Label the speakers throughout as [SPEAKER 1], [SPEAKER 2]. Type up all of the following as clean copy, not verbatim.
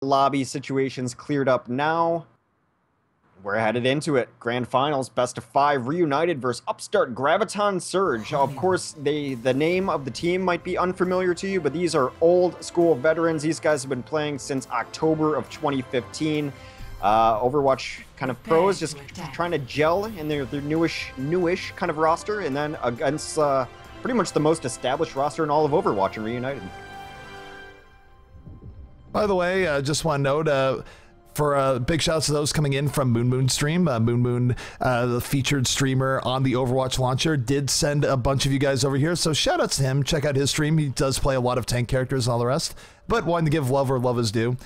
[SPEAKER 1] lobby situation's cleared up now. We're headed into it. Grand Finals, best of 5, Reunited versus upstart Graviton Surge. Of course, the name of the team might be unfamiliar to you, but these are old school veterans. These guys have been playing since October of 2015. Overwatch kind of pros, just trying to gel in their newish kind of roster, and then against pretty much the most established roster in all of Overwatch in Reunited.
[SPEAKER 2] By the way, just want to note, for big shouts to those coming in from Moon stream. Moon, the featured streamer on the Overwatch launcher, did send a bunch of you guys over here, so shout outs to him. Check out his stream. He does play a lot of tank characters and all the rest, but wanting to give love where love is due.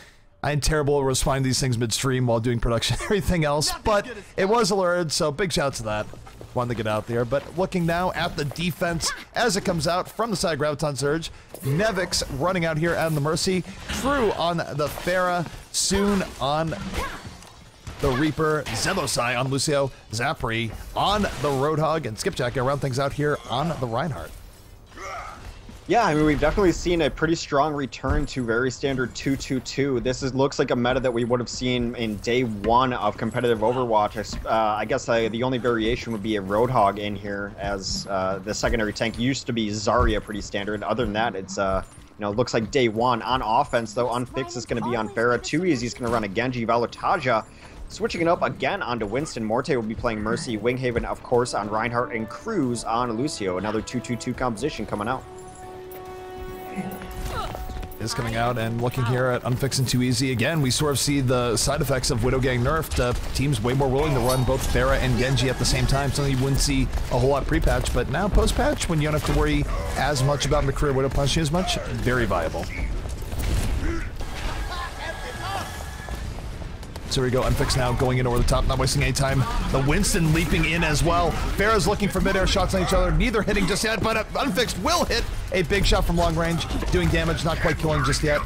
[SPEAKER 2] I'm terrible at responding to these things midstream while doing production and everything else, but it was alerted, so big shout to that. Wanted to get out there, but looking now at the defense as it comes out from the side of Graviton Surge. Nevix running out here out of the Mercy. True on the Pharah, soon on the Reaper. Zebosai on Lucio. Zapri on the Roadhog, and Skipjack gonna round things out here on the Reinhardt.
[SPEAKER 1] Yeah, I mean, we've definitely seen a pretty strong return to very standard 2-2-2. This looks like a meta that we would have seen in day one of competitive Overwatch. I guess the only variation would be a Roadhog in here, as the secondary tank used to be Zarya pretty standard. Other than that, it's looks like day one. On offense, though, Unfix is going to be on Pharah. Too Easy is going to run a Genji. Valotaja switching it up again onto Winston. Morte will be playing Mercy. Winghaven, of course, on Reinhardt, and Cruz on Lucio. Another 2-2-2 composition coming out.
[SPEAKER 2] Is coming out and looking here at Unfix and Too Easy. Again, we sort of see the side effects of Widow getting nerfed. Teams way more willing to run both Pharah and Genji at the same time, something you wouldn't see a whole lot pre-patch, but now post-patch, when you don't have to worry as much about McCree or Widow punching as much, very viable. So here we go, Unfix now going in over the top, not wasting any time. The Winston leaping in as well. Pharah's looking for mid-air shots on each other, neither hitting just yet, but Unfix will hit a big shot from long range, doing damage, not quite killing just yet.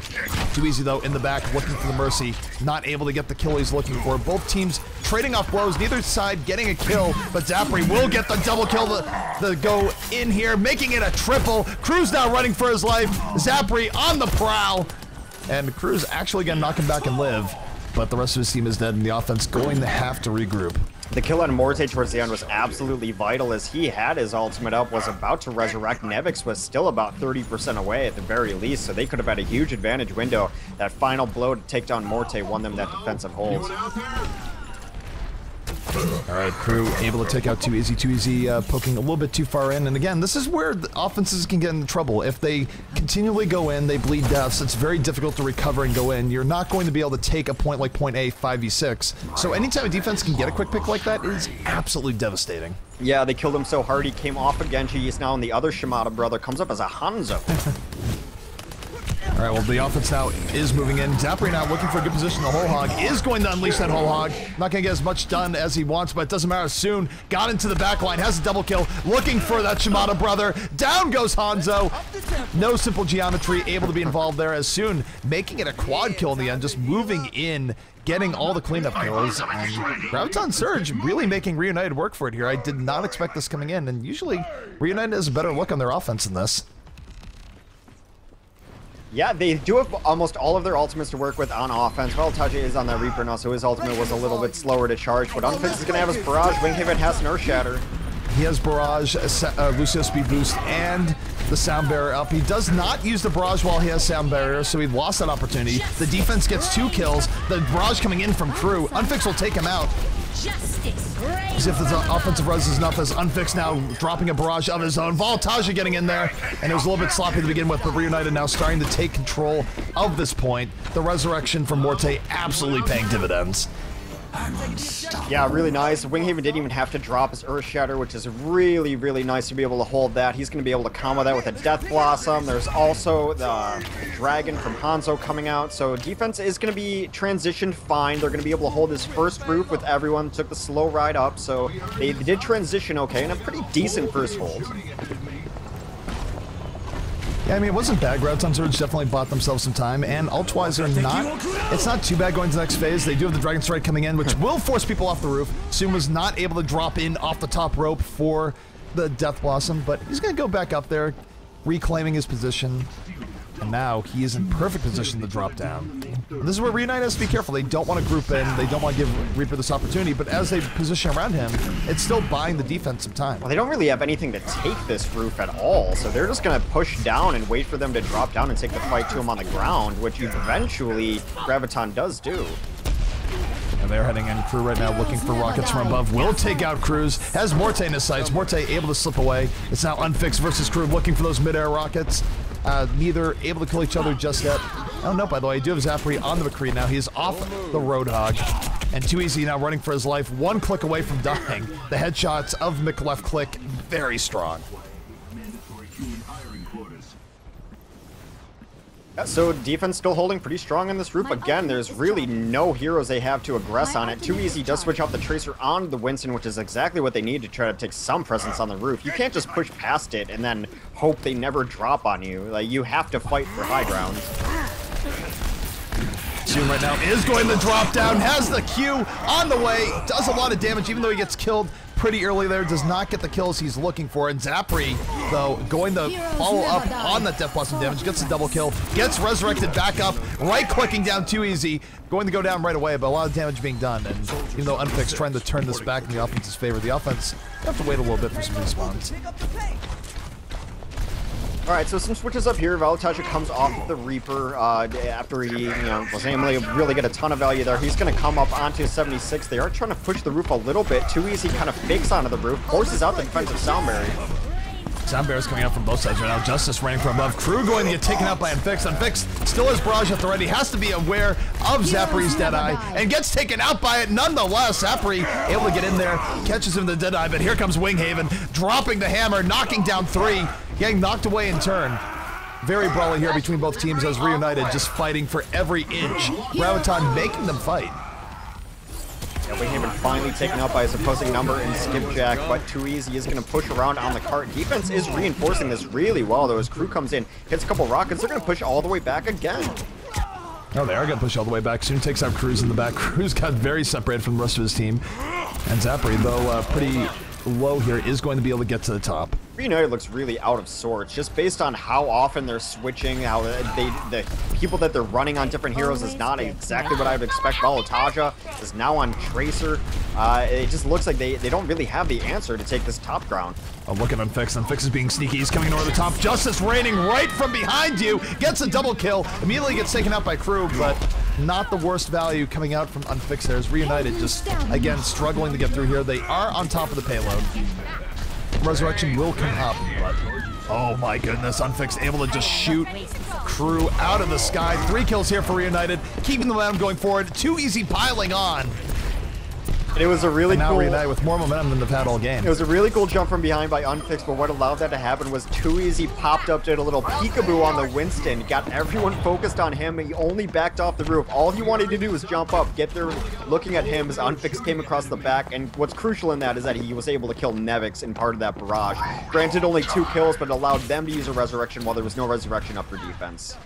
[SPEAKER 2] Too Easy though in the back, looking for the Mercy, not able to get the kill he's looking for. Both teams trading off blows, neither side getting a kill, but Zapri will get the double kill to go in here, making it a triple. Cruz now running for his life, Zapri on the prowl, and Cruz actually gonna knock him back and live. But the rest of his team is dead, and the offense going to have to regroup. The
[SPEAKER 1] kill on Morte towards the end was absolutely vital, as he had his ultimate up, was about to resurrect. Nevix was still about 30% away at the very least, so they could have had a huge advantage window. That final blow to take down Morte won them that defensive hold.
[SPEAKER 2] All right, Crew able to take out Too Easy. Too Easy poking a little bit too far in. And again, this is where the offenses can get in trouble. If they continually go in, they bleed deaths. It's very difficult to recover and go in. You're not going to be able to take a point like point A 5v6. So anytime a defense can get a quick pick like that is absolutely devastating.
[SPEAKER 1] Yeah, they killed him so hard he came off a Genji. He's now on the other Shimada brother. Comes up as a Hanzo.
[SPEAKER 2] All right, well, the offense now is moving in. Zapri now looking for a good position. The Whole Hog is going to unleash that Whole Hog. Not going to get as much done as he wants, but it doesn't matter. Soon got into the back line, has a double kill, looking for that Shimada brother. Down goes Hanzo. No simple geometry, able to be involved there as soon, making it a quad kill in the end, just moving in, getting all the cleanup kills. And Graviton Surge really making Reunited work for it here. I did not expect this coming in, and usually Reunited has a better look on their offense than this.
[SPEAKER 1] Yeah, they do have almost all of their ultimates to work with on offense. Well, Taji is on that Reaper now, so his ultimate was a little bit slower to charge, but Unfix is going to have his Barrage. Winghaven has an Earth Shatter.
[SPEAKER 2] He has Barrage, Lucio Speed Boost, and the Sound Barrier up. He does not use the Barrage while he has Sound Barrier, so he lost that opportunity. The defense gets 2 kills. The Barrage coming in from Crew. Unfix will take him out. As if the offensive res is enough, as Unfix now dropping a barrage of his own. Valotaja getting in there, and it was a little bit sloppy to begin with, but Reunited now starting to take control of this point. The resurrection from Morte absolutely paying dividends.
[SPEAKER 1] Yeah, really nice. Winghaven didn't even have to drop his Earth Shatter, which is really, really nice to be able to hold that. He's going to be able to combo that with a Death Blossom. There's also the Dragon from Hanzo coming out. So defense is going to be transitioned fine. They're going to be able to hold his first group with everyone. Took the slow ride up, so they did transition okay, and a pretty decent first hold.
[SPEAKER 2] Yeah, I mean, it wasn't bad. Graviton Surge definitely bought themselves some time, and ult-wise, it's not too bad going to the next phase. They do have the Dragon Strike coming in, which will force people off the roof. Soon was not able to drop in off the top rope for the Death Blossom, but he's going to go back up there, reclaiming his position, and now he is in perfect position to drop down. And this is where Reunite has to be careful. They don't want to group in. They don't want to give Reaper this opportunity. But as they position around him, it's still buying the defense some time.
[SPEAKER 1] Well, they don't really have anything to take this roof at all. So they're just going to push down and wait for them to drop down and take the fight to him on the ground, which eventually Graviton does do.
[SPEAKER 2] And they're heading in. Crew right now looking for rockets from above. Will take out Cruz. Has Morte in his sights. Morte able to slip away. It's now Unfixed versus Crew looking for those mid-air rockets. Neither able to kill each other just yet. Oh no, by the way, I do have Zapri on the McCree now. He is off the Roadhog. And Too Easy now running for his life. One click away from dying. The headshots of Mick left click, very strong.
[SPEAKER 1] So defense still holding pretty strong on this roof. Again, there's really no heroes they have to aggress on it. Too Easy does switch out the Tracer onto the Winston, which is exactly what they need to try to take some presence on the roof. You can't just push past it and then hope they never drop on you. Like, you have to fight for high ground.
[SPEAKER 2] Soon right now is going to drop down, has the Q on the way, does a lot of damage even though he gets killed pretty early there, does not get the kills he's looking for. And Zapri, though, going to follow up on that Death Blossom damage, gets a double kill, gets resurrected back up, right-clicking down Too Easy, going to go down right away, but a lot of damage being done. And even though Unfixed trying to turn this back in the offense's favor, the offense have to wait a little bit for some respawns.
[SPEAKER 1] All right, so some switches up here. Valataja comes off of the Reaper after he, was able to really get a ton of value there. He's going to come up onto 76. They are trying to push the roof a little bit. Too Easy kind of fakes onto the roof, forces out the defensive sound barrier.
[SPEAKER 2] Sound barriers coming out from both sides right now. Justice running from above. Crew going to get taken out by Unfixed. Unfixed still has barrage at the ready. Has to be aware of Zapri's Deadeye and gets taken out by it nonetheless. Zapri able to get in there, catches him the Deadeye, but here comes Winghaven dropping the hammer, knocking down 3, getting knocked away in turn. Very brawly here between both teams as Reunited just fighting for every inch. Graviton making them fight.
[SPEAKER 1] Yeah, Winghaven finally taken out by his opposing number in Skipjack, but Too Easy is going to push around on the cart. Defense is reinforcing this really well, though. As Crew comes in, hits a couple rockets, they're going to push all the way back again.
[SPEAKER 2] Oh, they are going to push all the way back. Soon takes out Cruz in the back. Cruz got very separated from the rest of his team. And Zapri, though pretty low here, is going to be able to get to the top.
[SPEAKER 1] Reunited looks really out of sorts, just based on how often they're switching, how the people that they're running on different heroes is not exactly what I would expect. Valataja is now on Tracer. It just looks like they don't really have the answer to take this top ground.
[SPEAKER 2] Oh, look at Unfixed. Unfixed is being sneaky. He's coming over the top. Justice raining right from behind you. Gets a double kill. Immediately gets taken out by Crew, but not the worst value coming out from Unfixed there. As Reunited just, again, struggling to get through here. They are on top of the payload. Resurrection will come up, but oh my goodness, Unfixed able to just shoot Crew out of the sky. 3 kills here for Reunited, keeping the momentum going forward. Too Easy piling on.
[SPEAKER 1] It was a really cool...
[SPEAKER 2] Reunited with more momentum than they've had all game.
[SPEAKER 1] It was a really cool jump from behind by Unfixed, but what allowed that to happen was Too Easy popped up, did a little peekaboo on the Winston, got everyone focused on him, and he only backed off the roof. All he wanted to do was jump up, get there looking at him as Unfixed came across the back, and what's crucial in that is that he was able to kill Nevix in part of that barrage. Granted, only 2 kills, but it allowed them to use a resurrection while there was no resurrection up for defense.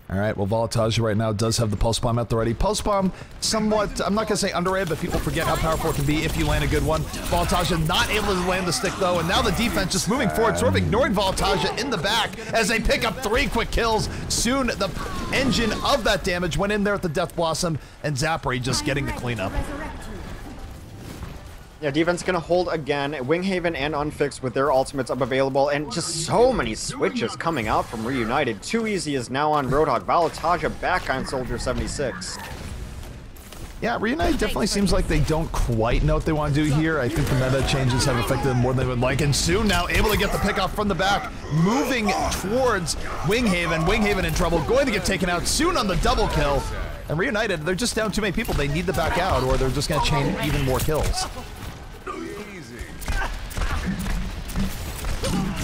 [SPEAKER 2] All right, well, Valataja right now does have the Pulse Bomb at the ready. Pulse Bomb, somewhat, I'm not going to say underrated, but people forget how powerful it can be if you land a good one. Valataja not able to land the stick, though, and now the defense just moving forward, sort of ignoring Valataja in the back as they pick up 3 quick kills. Soon, the engine of that damage went in there with the Death Blossom, and Zapri just getting the cleanup.
[SPEAKER 1] Yeah, defense going to hold again. Winghaven and Unfixed with their ultimates up available, and just so many switches coming out from Reunited. Too Easy is now on Roadhog. Valataja back on Soldier 76.
[SPEAKER 2] Yeah, Reunited definitely seems like they don't quite know what they want to do here. I think the meta changes have affected them more than they would like, and soon now able to get the pick off from the back, moving towards Winghaven. Winghaven in trouble, going to get taken out soon on the double kill. And Reunited, they're just down too many people. They need to back out, or they're just going to chain even more kills.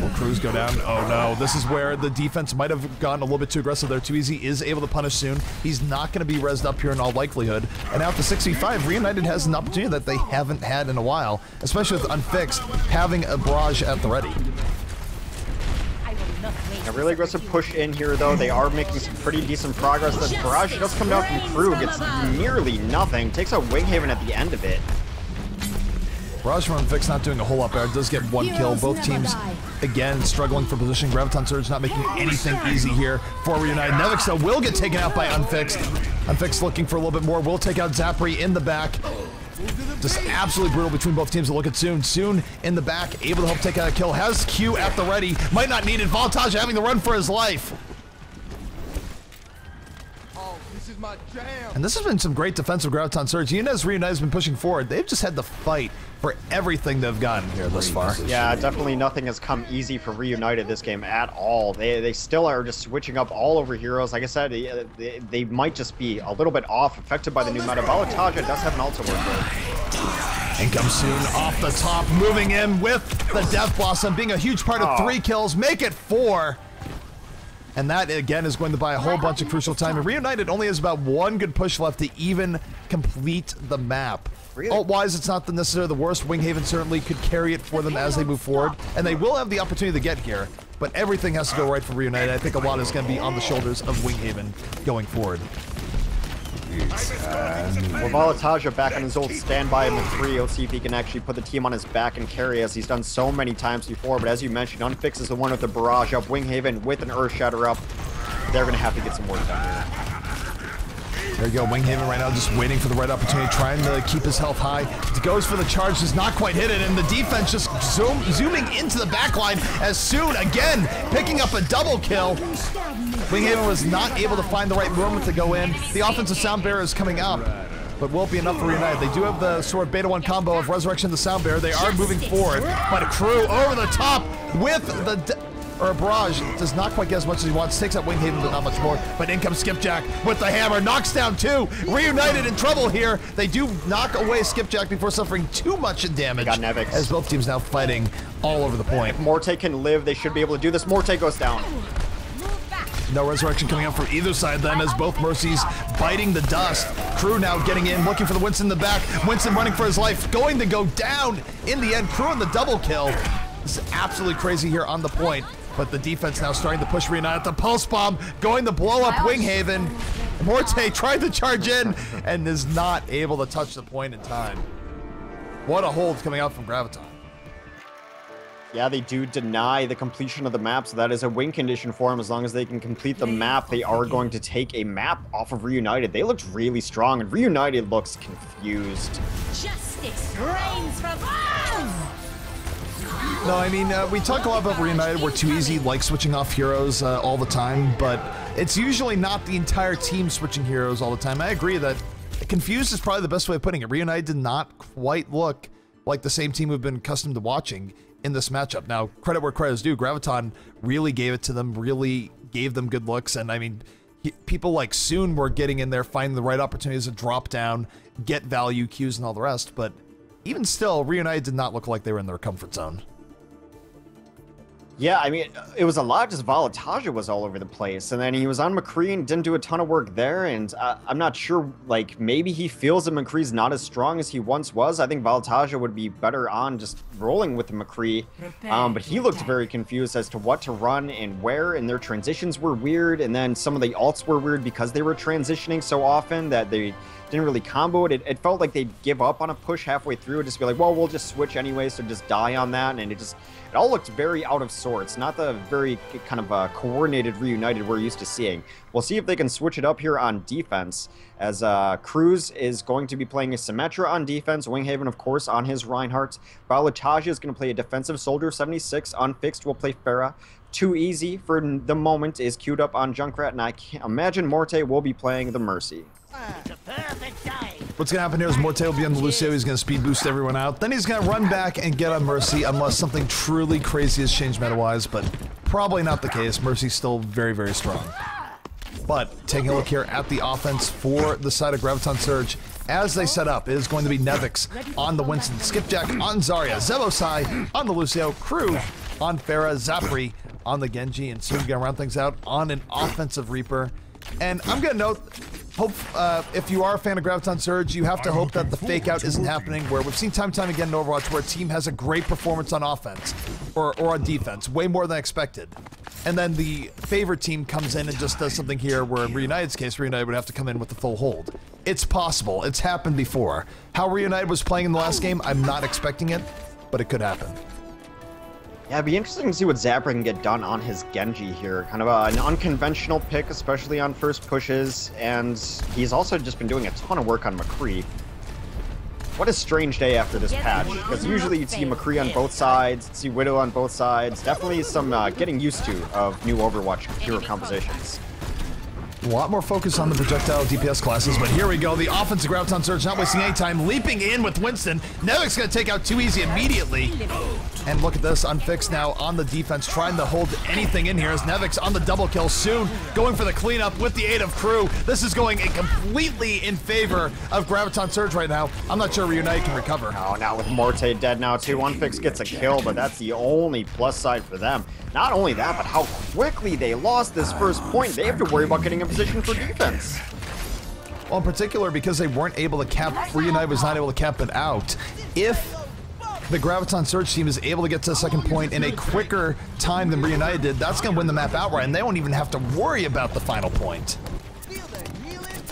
[SPEAKER 2] Will Cruz go down? Oh no, this is where the defense might have gone a little bit too aggressive there. Too Easy is able to punish soon. He's not going to be rezzed up here in all likelihood. And now at the 65, Reunited has an opportunity that they haven't had in a while, especially with Unfixed having a barrage at the ready.
[SPEAKER 1] A really aggressive push in here, though. They are making some pretty decent progress. The barrage does come down from Crew, gets nearly nothing, takes out Winghaven at the end of it.
[SPEAKER 2] Barrage from Fix not doing a whole lot better. It does get one kill. Both teams, again, struggling for position. Graviton Surge not making anything easy here for Reunited. Nevix, though, will get taken out by Unfixed. Unfixed looking for a little bit more. Will take out Zapri in the back. Just absolutely brutal between both teams. Look at Soon. Soon in the back, able to help take out a kill. Has Q at the ready. Might not need it. Voltage having to run for his life.
[SPEAKER 3] My jam.
[SPEAKER 2] And this has been some great defensive Graviton Surge. Even as Reunited has been pushing forward, they've just had to fight for everything they've gotten here thus far.
[SPEAKER 1] Yeah, definitely nothing has come easy for Reunited this game at all. They still are just switching up all over heroes. Like I said, they might just be a little bit off, affected by the new meta. Volataja does have an ultimate work.
[SPEAKER 2] In comes Soon off the top, moving in with the Death Blossom, being a huge part of 3 kills, make it 4. And that, again, is going to buy a whole bunch of crucial time. And Reunited only has about 1 good push left to even complete the map.
[SPEAKER 1] Really?
[SPEAKER 2] Ult-wise, it's not necessarily the worst. Winghaven certainly could carry it for them as they move forward. And they will have the opportunity to get here. But everything has to go right for Reunited. I think a lot is going to be on the shoulders of Winghaven going forward.
[SPEAKER 1] Well, Volataja back on his old standby McCree. Let's see if he can actually put the team on his back and carry, as he's done so many times before. But as you mentioned, Unfix is the one with the barrage up. Winghaven with an Earth Shatter up. They're going to have to get some work done here.
[SPEAKER 2] There you go, Winghaven right now just waiting for the right opportunity, trying to keep his health high. He goes for the charge, does not quite hit it, and the defense just zooming into the backline as Soon, again, picking up a double kill. Winghaven was not able to find the right moment to go in. The offensive sound bearer is coming up, but won't be enough for Reunited. They do have the sword beta 1 combo of Resurrection of the Sound Bearer. They are moving forward, but a Crew over the top with the... Barrage does not quite get as much as he wants. Takes out Winghaven, but not much more. But in comes Skipjack with the hammer. Knocks down 2. Reunited in trouble here. They do knock away Skipjack before suffering too much damage.
[SPEAKER 1] Got Nevix.
[SPEAKER 2] As both teams now fighting all over the point.
[SPEAKER 1] If Morte can live, they should be able to do this. Morte goes down.
[SPEAKER 2] No resurrection coming out from either side then, as both Mercies biting the dust. Crew now getting in, looking for the Winston in the back. Winston running for his life, going to go down in the end. Crew on the double kill. This is absolutely crazy here on the point. But the defense now starting to push Reunited. The pulse bomb going to blow up Winghaven. Morte tried to charge in and is not able to touch the point in time. What a hold coming out from Graviton.
[SPEAKER 1] Yeah, they do deny the completion of the map, so that is a win condition for them. As long as they can complete the map, they are going to take a map off of Reunited. They looked really strong, and Reunited looks confused.
[SPEAKER 4] Justice reigns from us!
[SPEAKER 2] No, I mean, we talk a lot about Reunited. We're too easy, like switching off heroes all the time, but it's usually not the entire team switching heroes all the time. I agree that confused is probably the best way of putting it. Reunited did not quite look like the same team we've been accustomed to watching in this matchup. Now, credit where credit is due. Graviton really gave it to them, really gave them good looks, and I mean, people like Soon were getting in there, finding the right opportunities to drop down, get value, Qs, and all the rest, but even still, Reunited did not look like they were in their comfort zone.
[SPEAKER 1] Yeah, I mean, it was a lot, just Volataja was all over the place, and then he was on McCree and didn't do a ton of work there, and I'm not sure, like, maybe he feels that McCree's not as strong as he once was. I think Volataja would be better on just rolling with the McCree, but he looked very confused as to what to run and where, and their transitions were weird, and then some of the ults were weird because they were transitioning so often that they didn't really combo it. It felt like they'd give up on a push halfway through and just be like, well, we'll just switch anyway, so just die on that, and it all looked very out of sorts, not the very kind of coordinated Reunited we're used to seeing. We'll see if they can switch it up here on defense, as Cruz is going to be playing a Symmetra on defense, Winghaven, of course, on his Reinhardt. Volataja is going to play a defensive soldier, 76. Unfixed will play Pharah. Too Easy, for the moment, is queued up on Junkrat, and I can't imagine Morte will be playing the Mercy.
[SPEAKER 2] What's going to happen here is Morte will be on the Lucio. He's going to speed boost everyone out. Then he's going to run back and get on Mercy, unless something truly crazy has changed meta-wise, but probably not the case. Mercy's still very, very strong. But taking a look here at the offense for the side of Graviton Surge, as they set up, it is going to be Nevix on the Winston, Skipjack on Zarya, Zevosai on the Lucio, Crew on Pharah, Zapri on the Genji, and soon we're going to round things out on an offensive Reaper. And I'm going to note, if you are a fan of Graviton Surge, you have to hope that the fake out isn't happening, where we've seen time and time again in Overwatch where a team has a great performance on offense or on defense, way more than expected. And then the favorite team comes in and just does something here where in Reunited's case, Reunited would have to come in with the full hold. It's possible. It's happened before. How Reunited was playing in the last game, I'm not expecting it, but it could happen.
[SPEAKER 1] Yeah, it'd be interesting to see what Zapper can get done on his Genji here. Kind of an unconventional pick, especially on first pushes, and he's also just been doing a ton of work on McCree. What a strange day after this patch, because usually you'd see McCree on both sides, see Widow on both sides. Definitely some getting used to of new Overwatch hero compositions.
[SPEAKER 2] A lot more focus on the projectile DPS classes, but here we go. The offensive Graviton Surge not wasting any time, leaping in with Winston. Nevic's gonna take out Too Easy immediately. And look at this, Unfixed now on the defense, trying to hold anything in here as Nevic's on the double kill soon, going for the cleanup with the aid of Crew. This is going completely in favor of Graviton Surge right now. I'm not sure Reunite can recover.
[SPEAKER 1] Oh, now with Morte dead now too, Unfixed gets a kill, but that's the only plus side for them. Not only that, but how quickly they lost this first point. They have to worry about getting a position for defense.
[SPEAKER 2] Well, in particular, because they weren't able to cap, Reunite was not able to cap it out. If the Graviton Surge team is able to get to the second point in a quicker time than Reunited did, that's going to win the map outright, and they won't even have to worry about the final point.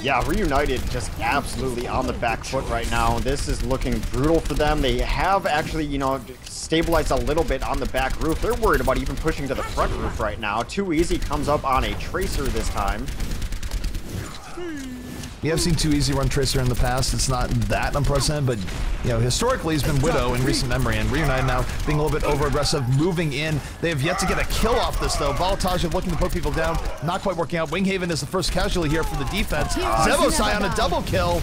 [SPEAKER 1] Yeah, Reunited just absolutely on the back foot right now. This is looking brutal for them. They have actually, you know, stabilized a little bit on the back roof. They're worried about even pushing to the front roof right now. Too Easy comes up on a Tracer this time.
[SPEAKER 2] We have seen Too Easy run Tracer in the past. It's not that unprecedented, but you know, historically he's been Widow in recent memory, and Reunited now being a little bit over-aggressive, moving in. They have yet to get a kill off this, though. Voltage looking to poke people down, not quite working out. Winghaven is the first casualty here for the defense. Zevosai on a double kill.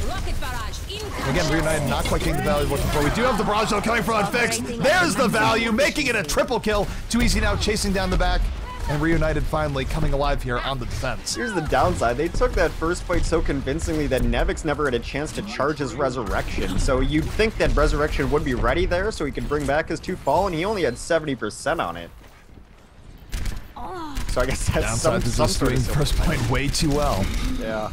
[SPEAKER 2] Again, Reunited not quite getting the value looking for. We do have the barrage, though, coming from Unfixed. There's the value, making it a triple kill. Too Easy now chasing down the back. And Reunited finally coming alive here on the defense.
[SPEAKER 1] Here's the downside. They took that first fight so convincingly that Nevix never had a chance to charge his Resurrection. So you'd think that Resurrection would be ready there so he could bring back his 2 fall, and he only had 70% on it. So I guess that's
[SPEAKER 2] downside to just doing first point way too well.
[SPEAKER 1] Yeah.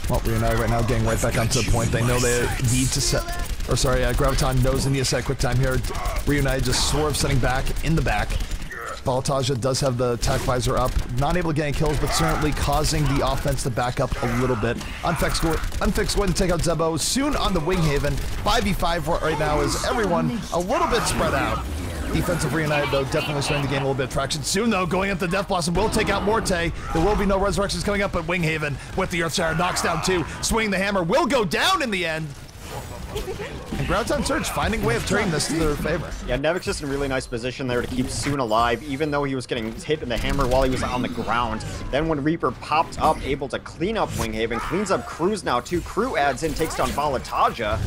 [SPEAKER 2] Well, Reunited right now getting right back onto the point. They know they need to set... Or sorry, Graviton knows they need to set quick time here. Reunited just swerve setting back in the back. Balataja does have the attack visor up. Not able to get any kills, but certainly causing the offense to back up a little bit. Unfixed going to take out Zebo. Soon on the Winghaven. 5v5 right now is everyone a little bit spread out. Defensive Reunited, though, definitely starting to gain a little bit of traction. Soon, though, going into Death Blossom will take out Morte. There will be no resurrections coming up, but Winghaven with the Earthshire knocks down 2. Swinging the hammer will go down in the end. And Graviton Surge finding a way of turning this to their favor.
[SPEAKER 1] Yeah, Nevix just in a really nice position there to keep Soon alive, even though he was getting hit in the hammer while he was on the ground. Then when Reaper popped up, able to clean up Winghaven, cleans up Cruz now too. Crew adds in, takes down Balataja.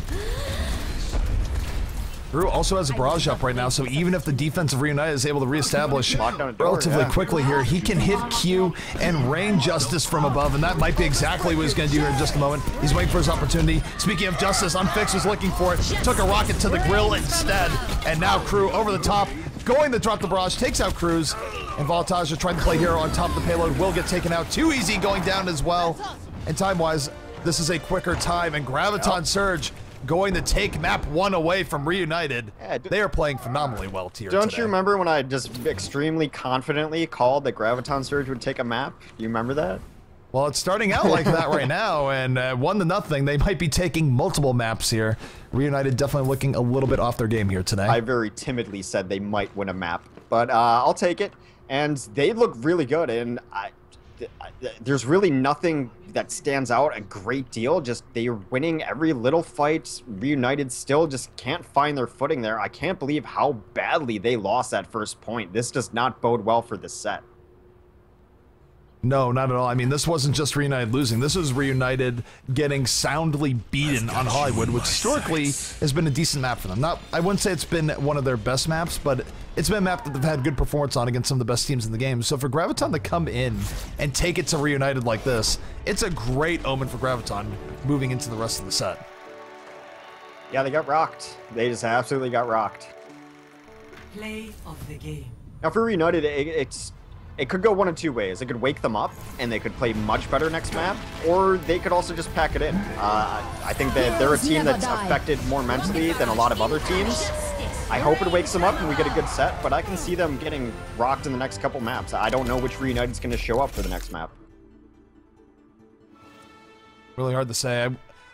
[SPEAKER 2] Crew also has a barrage up right now, so even if the defense of Reunited is able to reestablish relatively quickly here, he can hit Q and rain Justice from above, and that might be exactly what he's going to do here in just a moment. He's waiting for his opportunity. Speaking of Justice, Unfixed was looking for it, took a rocket to the grill instead, and now Crew over the top, going to drop the barrage, takes out Cruz, and Voltage trying to play hero on top of the payload, will get taken out. Too Easy going down as well, and time-wise, this is a quicker time, and Graviton Surge going to take map 1 away from Reunited. Yeah, they are playing phenomenally well here
[SPEAKER 1] Don't
[SPEAKER 2] today.
[SPEAKER 1] you remember when I just extremely confidently called that Graviton Surge would take a map? Do you remember that?
[SPEAKER 2] Well, it's starting out like that right now, and 1-0. They might be taking multiple maps here. Reunited definitely looking a little bit off their game here today.
[SPEAKER 1] I very timidly said they might win a map, but I'll take it. And they look really good, and there's really nothing that stands out a great deal. Just they're winning every little fight. Reunited still just can't find their footing there. I can't believe how badly they lost that first point. This does not bode well for this set.
[SPEAKER 2] No, not at all. I mean, this wasn't just Reunited losing. This was Reunited getting soundly beaten on Hollywood, which historically has been a decent map for them. I wouldn't say it's been one of their best maps, but it's been a map that they've had good performance on against some of the best teams in the game. So for Graviton to come in and take it to Reunited like this, it's a great omen for Graviton moving into the rest of the set.
[SPEAKER 1] Yeah, they got rocked. They just absolutely got rocked.
[SPEAKER 5] Play of the game.
[SPEAKER 1] Now for Reunited, it could go one of two ways. It could wake them up, and they could play much better next map, or they could also just pack it in. I think that they're a team that's affected more mentally than a lot of other teams. I hope it wakes them up and we get a good set, but I can see them getting rocked in the next couple maps. I don't know which Reunited's going to show up for the next map.
[SPEAKER 2] Really hard to say.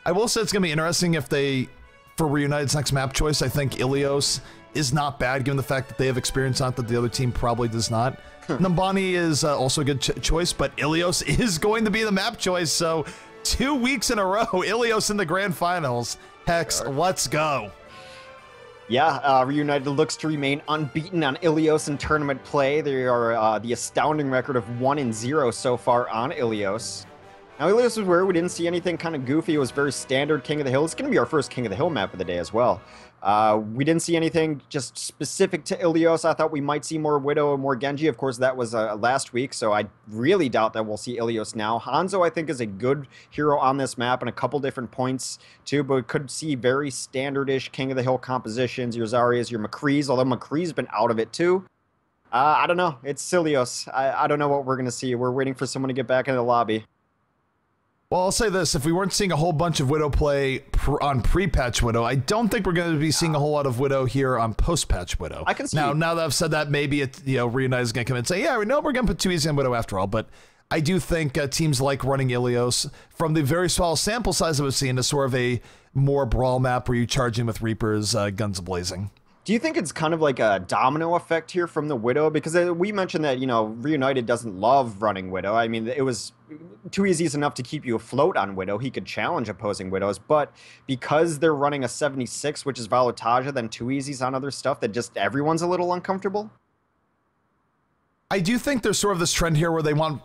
[SPEAKER 2] I will say it's going to be interesting if they, for Reunited's next map choice, I think Ilios is not bad given the fact that they have experience on it that the other team probably does not. Numbani is also a good choice, but Ilios is going to be the map choice, so 2 weeks in a row, Ilios in the grand finals. Hex, let's go.
[SPEAKER 1] Yeah, Reunited looks to remain unbeaten on Ilios in tournament play. They are the astounding record of 1-0 so far on Ilios. Now, Ilios was where we didn't see anything kind of goofy. It was very standard King of the Hill. It's going to be our first King of the Hill map of the day as well. We didn't see anything just specific to Ilios. I thought we might see more Widow and more Genji. Of course, that was last week, so I really doubt that we'll see Ilios now. Hanzo, I think, is a good hero on this map in a couple different points, too, but we could see very standard-ish King of the Hill compositions. Your Zaryas, your McCree's, although McCree's been out of it, too. I don't know. It's Ilios. I don't know what we're going to see. We're waiting for someone to get back into the lobby.
[SPEAKER 2] Well, I'll say this, if we weren't seeing a whole bunch of Widow play on pre-patch Widow, I don't think we're going to be seeing a whole lot of Widow here on post-patch Widow.
[SPEAKER 1] I can see.
[SPEAKER 2] Now that I've said that, maybe Reunite is going to come in and say, yeah, we know we're going to put too easy on Widow after all, but I do think teams like running Ilios, from the very small sample size that we've seen, is sort of a more brawl map where you charge in with Reapers, guns blazing.
[SPEAKER 1] Do you think it's kind of like a domino effect here from the Widow? Because we mentioned that, Reunited doesn't love running Widow. I mean, it was too easy enough to keep you afloat on Widow. He could challenge opposing Widows, but because they're running a 76, which is Valotaja, then 2-easies on other stuff, that just everyone's a little uncomfortable?
[SPEAKER 2] I do think there's sort of this trend here where they want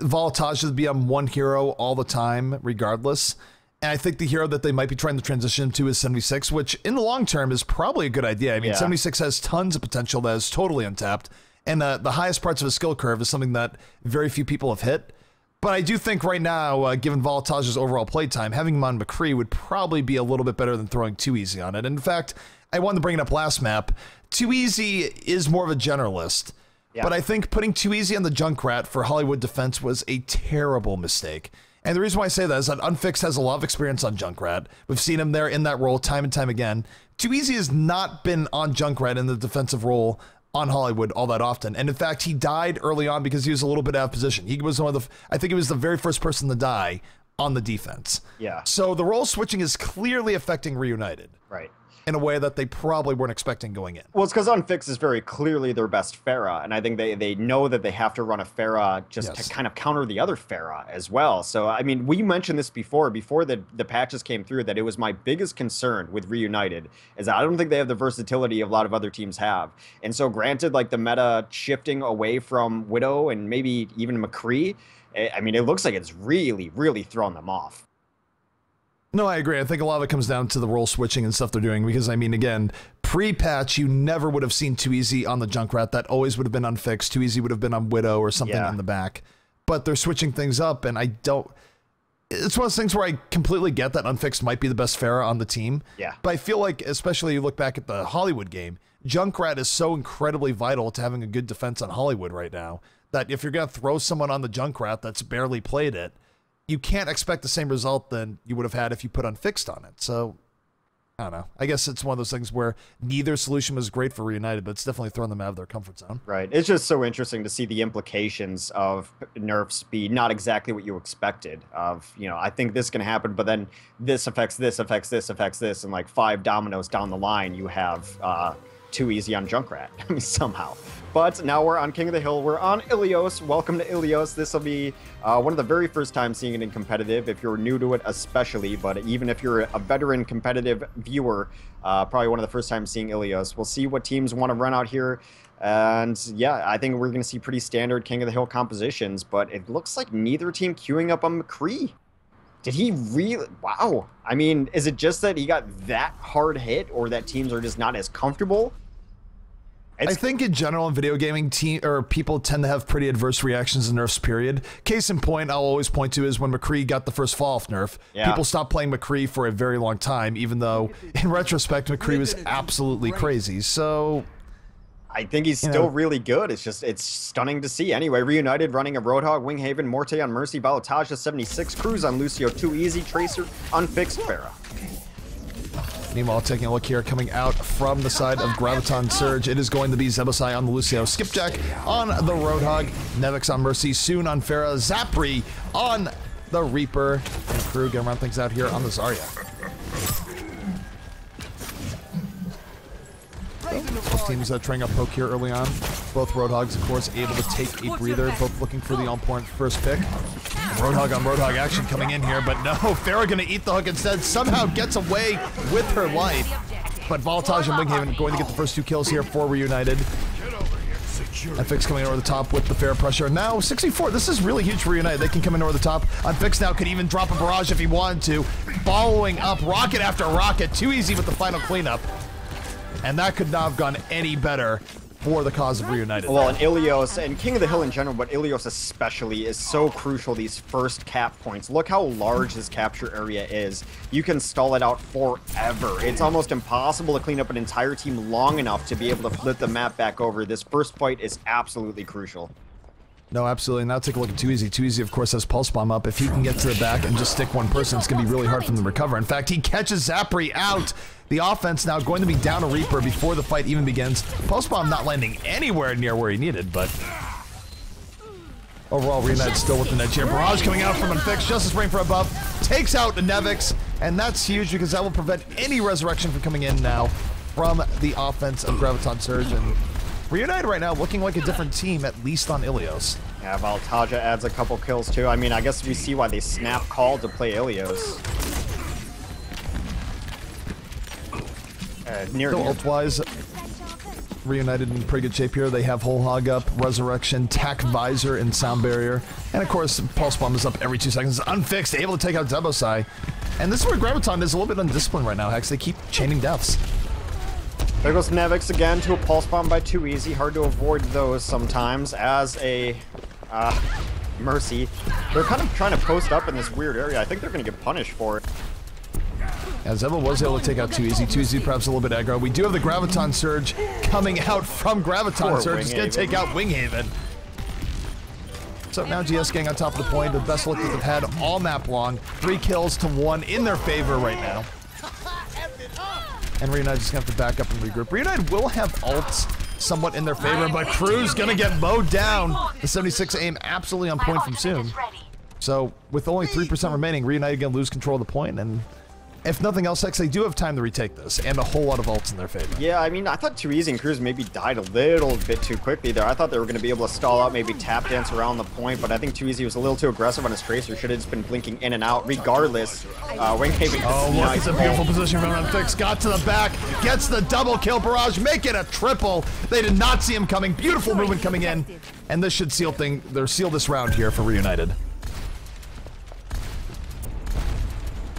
[SPEAKER 2] Valotaja to be on one hero all the time, regardless. And I think the hero that they might be trying to transition to is 76, which in the long term is probably a good idea. I mean, 76 has tons of potential that is totally untapped. And the highest parts of a skill curve is something that very few people have hit. But I do think right now, given Valotaja's overall playtime, having him on McCree would probably be a little bit better than throwing 2-easy on it. And in fact, I wanted to bring it up last map. 2-easy is more of a generalist. Yeah. But I think putting 2-easy on the Junkrat for Hollywood defense was a terrible mistake. And the reason why I say that is that Unfixed has a lot of experience on Junkrat. We've seen him there in that role time and time again. 2-easy has not been on Junkrat in the defensive role on Hollywood all that often. And in fact, he died early on because he was a little bit out of position. He was one of the, I think he was the very first person to die on the defense. Yeah. So the role switching is clearly affecting Reunited. Right. In a way that they probably weren't expecting going in.
[SPEAKER 1] Well, it's because Unfixed is very clearly their best Pharah, and I think they know that they have to run a Pharah just to kind of counter the other Pharah as well. So, I mean, we mentioned this before the patches came through, that it was my biggest concern with Reunited, is that I don't think they have the versatility a lot of other teams have. And so, granted, like the meta shifting away from Widow and maybe even McCree, I mean, it looks like it's really, really thrown them off.
[SPEAKER 2] No, I agree. I think a lot of it comes down to the role switching and stuff they're doing, because, I mean, again, pre-patch, you never would have seen 2-easy on the Junkrat. That always would have been Unfixed. 2-easy would have been on Widow or something in the back. But they're switching things up, and I don't... It's one of those things where I completely get that Unfixed might be the best Pharah on the team. Yeah. But I feel like, especially you look back at the Hollywood game, Junkrat is so incredibly vital to having a good defense on Hollywood right now, that if you're going to throw someone on the Junkrat that's barely played it, you can't expect the same result than you would have had if you put Unfixed on it. So, I don't know. I guess it's one of those things where neither solution was great for Reunited, but it's definitely thrown them out of their comfort zone.
[SPEAKER 1] Right. It's just so interesting to see the implications of nerfs be not exactly what you expected. Of, I think this can happen, but then this affects this, affects this, affects this, and like 5 dominoes down the line, you have 2-easy on Junkrat. I mean, somehow. But now we're on King of the Hill. We're on Ilios. Welcome to Ilios. This will be one of the very first times seeing it in competitive, if you're new to it especially. But even if you're a veteran competitive viewer, probably one of the first times seeing Ilios. We'll see what teams want to run out here. And yeah, I think we're going to see pretty standard King of the Hill compositions. But it looks like neither team queuing up on McCree. Did he really? Wow. I mean, is it just that he got that hard hit, or that teams are just not as comfortable?
[SPEAKER 2] I think in general in video gaming, people tend to have pretty adverse reactions to nerfs, period. Case in point, I'll always point to is when McCree got the first fall-off nerf. Yeah. People stopped playing McCree for a very long time, even though, in retrospect, McCree was absolutely crazy. So...
[SPEAKER 1] I think he's still really good. It's stunning to see. Anyway, Reunited running a Roadhog, Winghaven, Morte on Mercy, Valotaja 76, Cruz on Lucio 2-easy, Tracer, Unfixed, Pharah.
[SPEAKER 2] Meanwhile, taking a look here, coming out from the side of Graviton Surge, it is going to be Zebasai on the Lucio, Skipjack on the Roadhog, Nevix on Mercy, soon on Pharah, Zapri on the Reaper, and Crew gonna run things out here on the Zarya. Both teams trying a poke here early on. Both Roadhogs, of course, able to take a breather, both looking for the on-point first pick. Roadhog on Roadhog action coming in here, but no, Pharah gonna eat the hook instead, somehow gets away with her life. But Voltage and Winghaven going to get the first 2 kills here for Reunited. FX coming over the top with the fair pressure. Now 64, this is really huge for Reunited. They can come in over the top. Unfixed now could even drop a barrage if he wanted to. Following up rocket after rocket. Too easy with the final cleanup. And that could not have gone any better for the cause of Reunited.
[SPEAKER 1] Well, and Ilios, and King of the Hill in general, but Ilios especially, is so crucial these first cap points. Look how large his capture area is. You can stall it out forever. It's almost impossible to clean up an entire team long enough to be able to flip the map back over. This first fight is absolutely crucial.
[SPEAKER 2] No, absolutely. Now take a look at Too Easy. Too Easy, of course, has Pulse Bomb up. If he can get to the back and just stick one person, it's going to be really hard for him to recover. In fact, he catches Zapri out. The offense now going to be down a Reaper before the fight even begins. Pulse Bomb not landing anywhere near where he needed, but overall, Reunited still with the edge here. Barrage coming out from Unfixed. Justice Rain for above. Takes out the Nevix, and that's huge because that will prevent any resurrection from coming in now from the offense of Graviton Surge. And Reunited right now looking like a different team, at least on Ilios.
[SPEAKER 1] Yeah, Valtaja adds a couple kills too. I mean, I guess we see why they snap called to play Ilios.
[SPEAKER 2] Ult-wise, Reunited in pretty good shape here. They have Whole Hog up, Resurrection, Tac Visor, and Sound Barrier. And of course, Pulse Bomb is up every 2 seconds. Unfixed, able to take out Zebosai. And this is where Graviton is a little bit undisciplined right now, Hex. They keep chaining deaths.
[SPEAKER 1] There goes Nevix again to a Pulse Bomb by Too Easy. Hard to avoid those sometimes as a Mercy. They're kind of trying to post up in this weird area. I think they're going to get punished for it.
[SPEAKER 2] As Zebba was able to take out Too Easy. Too Easy perhaps a little bit aggro. We do have the Graviton Surge coming out from Graviton Surge. It's going to take out Winghaven. So now GS getting on top of the point. The best look that they've had all map long. 3 kills to 1 in their favor right now. And Reunited just going to have to back up and regroup. Reunited will have ults somewhat in their favor, but Crew's going to get mowed down. The 76 aim absolutely on point from Soon. So with only 3% remaining, Reunited going to lose control of the point, and if nothing else, Hex, they do have time to retake this, and a whole lot of ults in their favor.
[SPEAKER 1] Yeah, I mean, I thought Too Easy and Cruz maybe died a little bit too quickly there. I thought they were going to be able to stall out, maybe tap dance around the point, but I think Too Easy was a little too aggressive on his Tracer. Should have just been blinking in and out. Regardless, Winghaven.
[SPEAKER 2] Oh, look, it's a beautiful position from Unfixed. Got to the back, gets the double kill. Barrage, make it a triple. They did not see him coming. Beautiful movement coming in, and this should seal this round here for Reunited.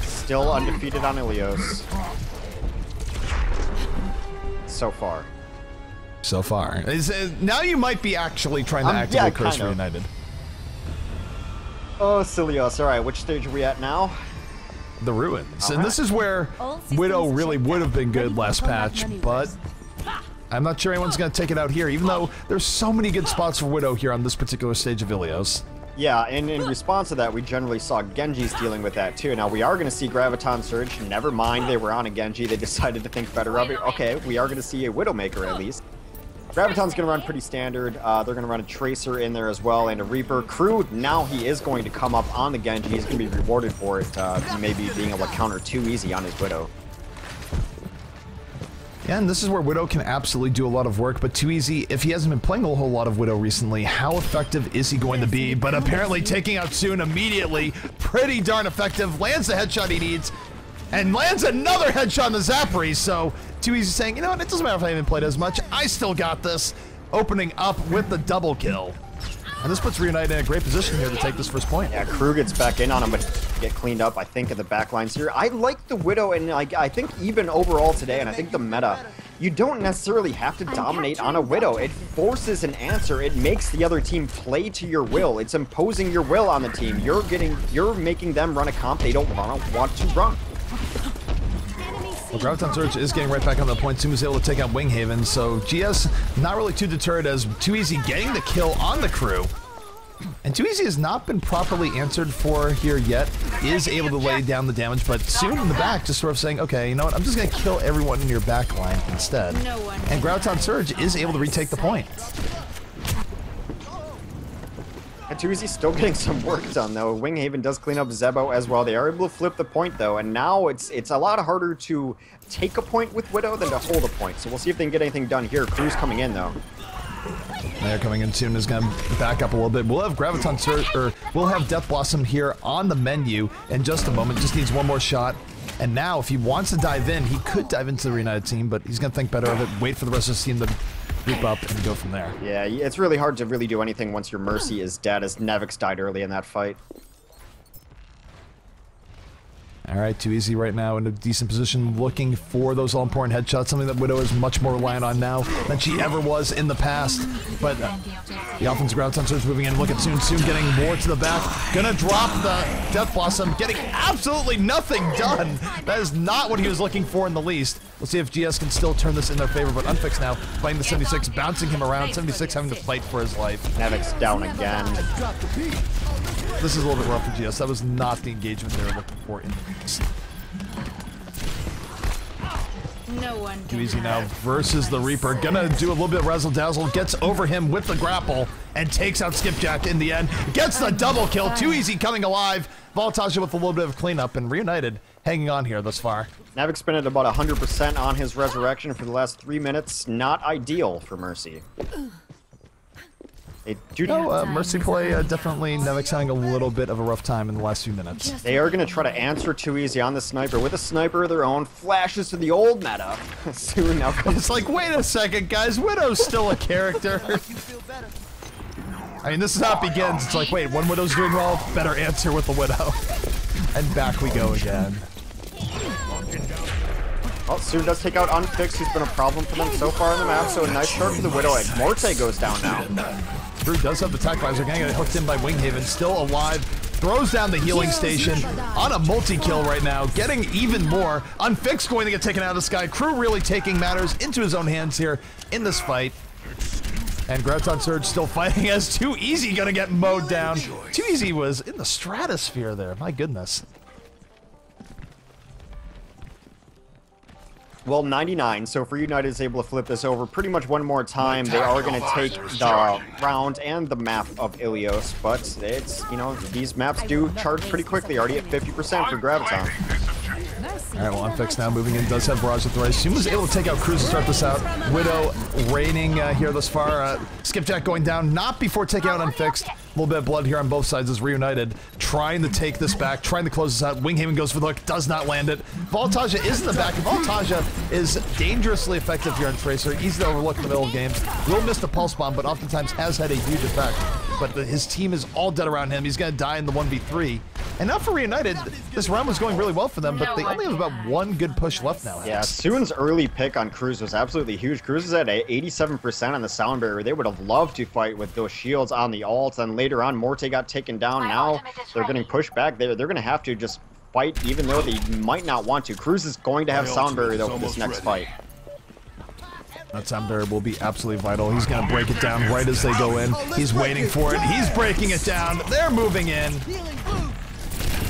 [SPEAKER 1] Still undefeated on Ilios. So far.
[SPEAKER 2] So far. Now you might be actually trying to actively curse Reunited.
[SPEAKER 1] Oh, Cilios. Alright, which stage are we at now?
[SPEAKER 2] The Ruins. And this is where Widow really would have been good last patch, but I'm not sure anyone's going to take it out here, even though there's so many good spots for Widow here on this particular stage of Ilios.
[SPEAKER 1] Yeah, and in response to that, we generally saw Genji's dealing with that too. Now, we are going to see Graviton Surge. Never mind, they were on a Genji. They decided to think better of it. Okay, we are going to see a Widowmaker at least. Graviton's going to run pretty standard. They're going to run a Tracer in there as well, and a Reaper. Crew, now he is going to come up on the Genji. He's going to be rewarded for it, maybe being able to counter Too Easy on his Widow.
[SPEAKER 2] Yeah, and this is where Widow can absolutely do a lot of work, but Too Easy, if he hasn't been playing a whole lot of Widow recently, how effective is he going to be? But apparently taking out Soon immediately, pretty darn effective, lands the headshot he needs, and lands another headshot on the Zapri, so Too Easy saying, you know what, it doesn't matter if I haven't played as much, I still got this, opening up with the double kill. And this puts Reunited in a great position here to take this first point.
[SPEAKER 1] Yeah, Crew gets back in on him, but get cleaned up, I think, in the back lines here. I like the Widow, and I think even overall today, and I think the meta, you don't necessarily have to dominate on a Widow. It forces an answer. It makes the other team play to your will. It's imposing your will on the team. You're making them run a comp they don't want to run.
[SPEAKER 2] Well, Graviton Surge is getting right back on the point. Soon was able to take out Winghaven, so GS not really too deterred as Too Easy getting the kill on the Crew. And Too Easy has not been properly answered for here yet. Is able to lay down the damage, but Soon in the back just sort of saying, okay, you know what, I'm just going to kill everyone in your back line instead. And Graviton Surge is able to retake the point.
[SPEAKER 1] Tuizi's still getting some work done, though. Winghaven does clean up Zebo as well. They are able to flip the point, though, and now it's a lot harder to take a point with Widow than to hold a point. So we'll see if they can get anything done here. Cruz coming in, though.
[SPEAKER 2] They're coming in soon. Is going to back up a little bit. We'll have Graviton or we'll have Death Blossom here on the menu in just a moment. Just needs one more shot. And now, if he wants to dive in, he could dive into the Reunited team, but he's going to think better of it. Wait for the rest of the team to group up and go from there.
[SPEAKER 1] Yeah, it's really hard to really do anything once your Mercy is dead, as Nevix died early in that fight.
[SPEAKER 2] Alright, Too Easy right now in a decent position, looking for those all-important headshots, something that Widow is much more reliant on now than she ever was in the past. But the offensive ground sensor is moving in. Look at Soon getting more to the back. Gonna drop the Death Blossom, getting absolutely nothing done. That is not what he was looking for in the least. We'll see if GS can still turn this in their favor, but Unfixed now fighting the 76, bouncing him around. 76 having to fight for his life.
[SPEAKER 1] Nevix down again.
[SPEAKER 2] This is a little bit rough for GS. That was not the engagement they were looking for in the least.
[SPEAKER 4] No one
[SPEAKER 2] Too Easy now versus the Reaper. Gonna do a little bit of razzle dazzle. Gets over him with the grapple and takes out Skipjack in the end. Gets the double kill. Too Easy coming alive. Voltagia with a little bit of cleanup and Reunited hanging on here thus far.
[SPEAKER 1] Nevix been at about 100% on his resurrection for the last 3 minutes. Not ideal for Mercy.
[SPEAKER 2] Mercy play definitely Nevix having a little bit of a rough time in the last few minutes.
[SPEAKER 1] They are going to try to answer Too Easy on the sniper with a sniper of their own. Flashes to the old meta. Soon now comes.
[SPEAKER 2] It's like, wait a second, guys. Widow's still a character. I mean, this is how it begins. It's like, wait, one Widow's doing well, better answer with the Widow. And back we go again.
[SPEAKER 1] Well, Soon does take out Unfixed, who's been a problem for them so far on the map, so a nice start for the Widow, and Morte goes down now.
[SPEAKER 2] Drew does have the tech visor, gonna get hooked in by Winghaven, still alive, throws down the healing station, on a multi-kill right now, getting even more. Unfixed going to get taken out of the sky, Crew really taking matters into his own hands here in this fight. And Graviton Surge still fighting as Too Easy gonna get mowed down. Too Easy was in the stratosphere there, my goodness.
[SPEAKER 1] Well, 99, so if Reunited is able to flip this over pretty much one more time, they are going to take the round and the map of Ilios, but it's, you know, these maps do charge pretty quickly, already at 50% for Graviton.
[SPEAKER 2] Alright, well, Unfixed now moving in, does have Barrage at the right. Soon was able to take out Cruz to start this out. Widow reigning here thus far. Skipjack going down, not before taking out Unfixed. A little bit of blood here on both sides as Reunited trying to take this back, trying to close this out. Winghaven goes for the hook, does not land it. Voltagia is in the back. Voltagia is dangerously effective here on Tracer, easy to overlook in the middle of games. Will miss the pulse bomb, but oftentimes has had a huge effect. But his team is all dead around him. He's going to die in the 1v3. And now for Reunited, this round was going really well for them, but they only have about one good push left now.
[SPEAKER 1] Yeah, Soon's early pick on Cruz was absolutely huge. Cruz is at 87% on the sound barrier. They would have loved to fight with those shields on the ult, and later on, Morte got taken down. Now they're getting pushed back. They're going to have to just fight, even though they might not want to. Cruz is going to have sound barrier, though, for this next fight.
[SPEAKER 2] That sound barrier will be absolutely vital. He's going to break it down right as they go in. He's waiting for it. He's breaking it down. They're moving in.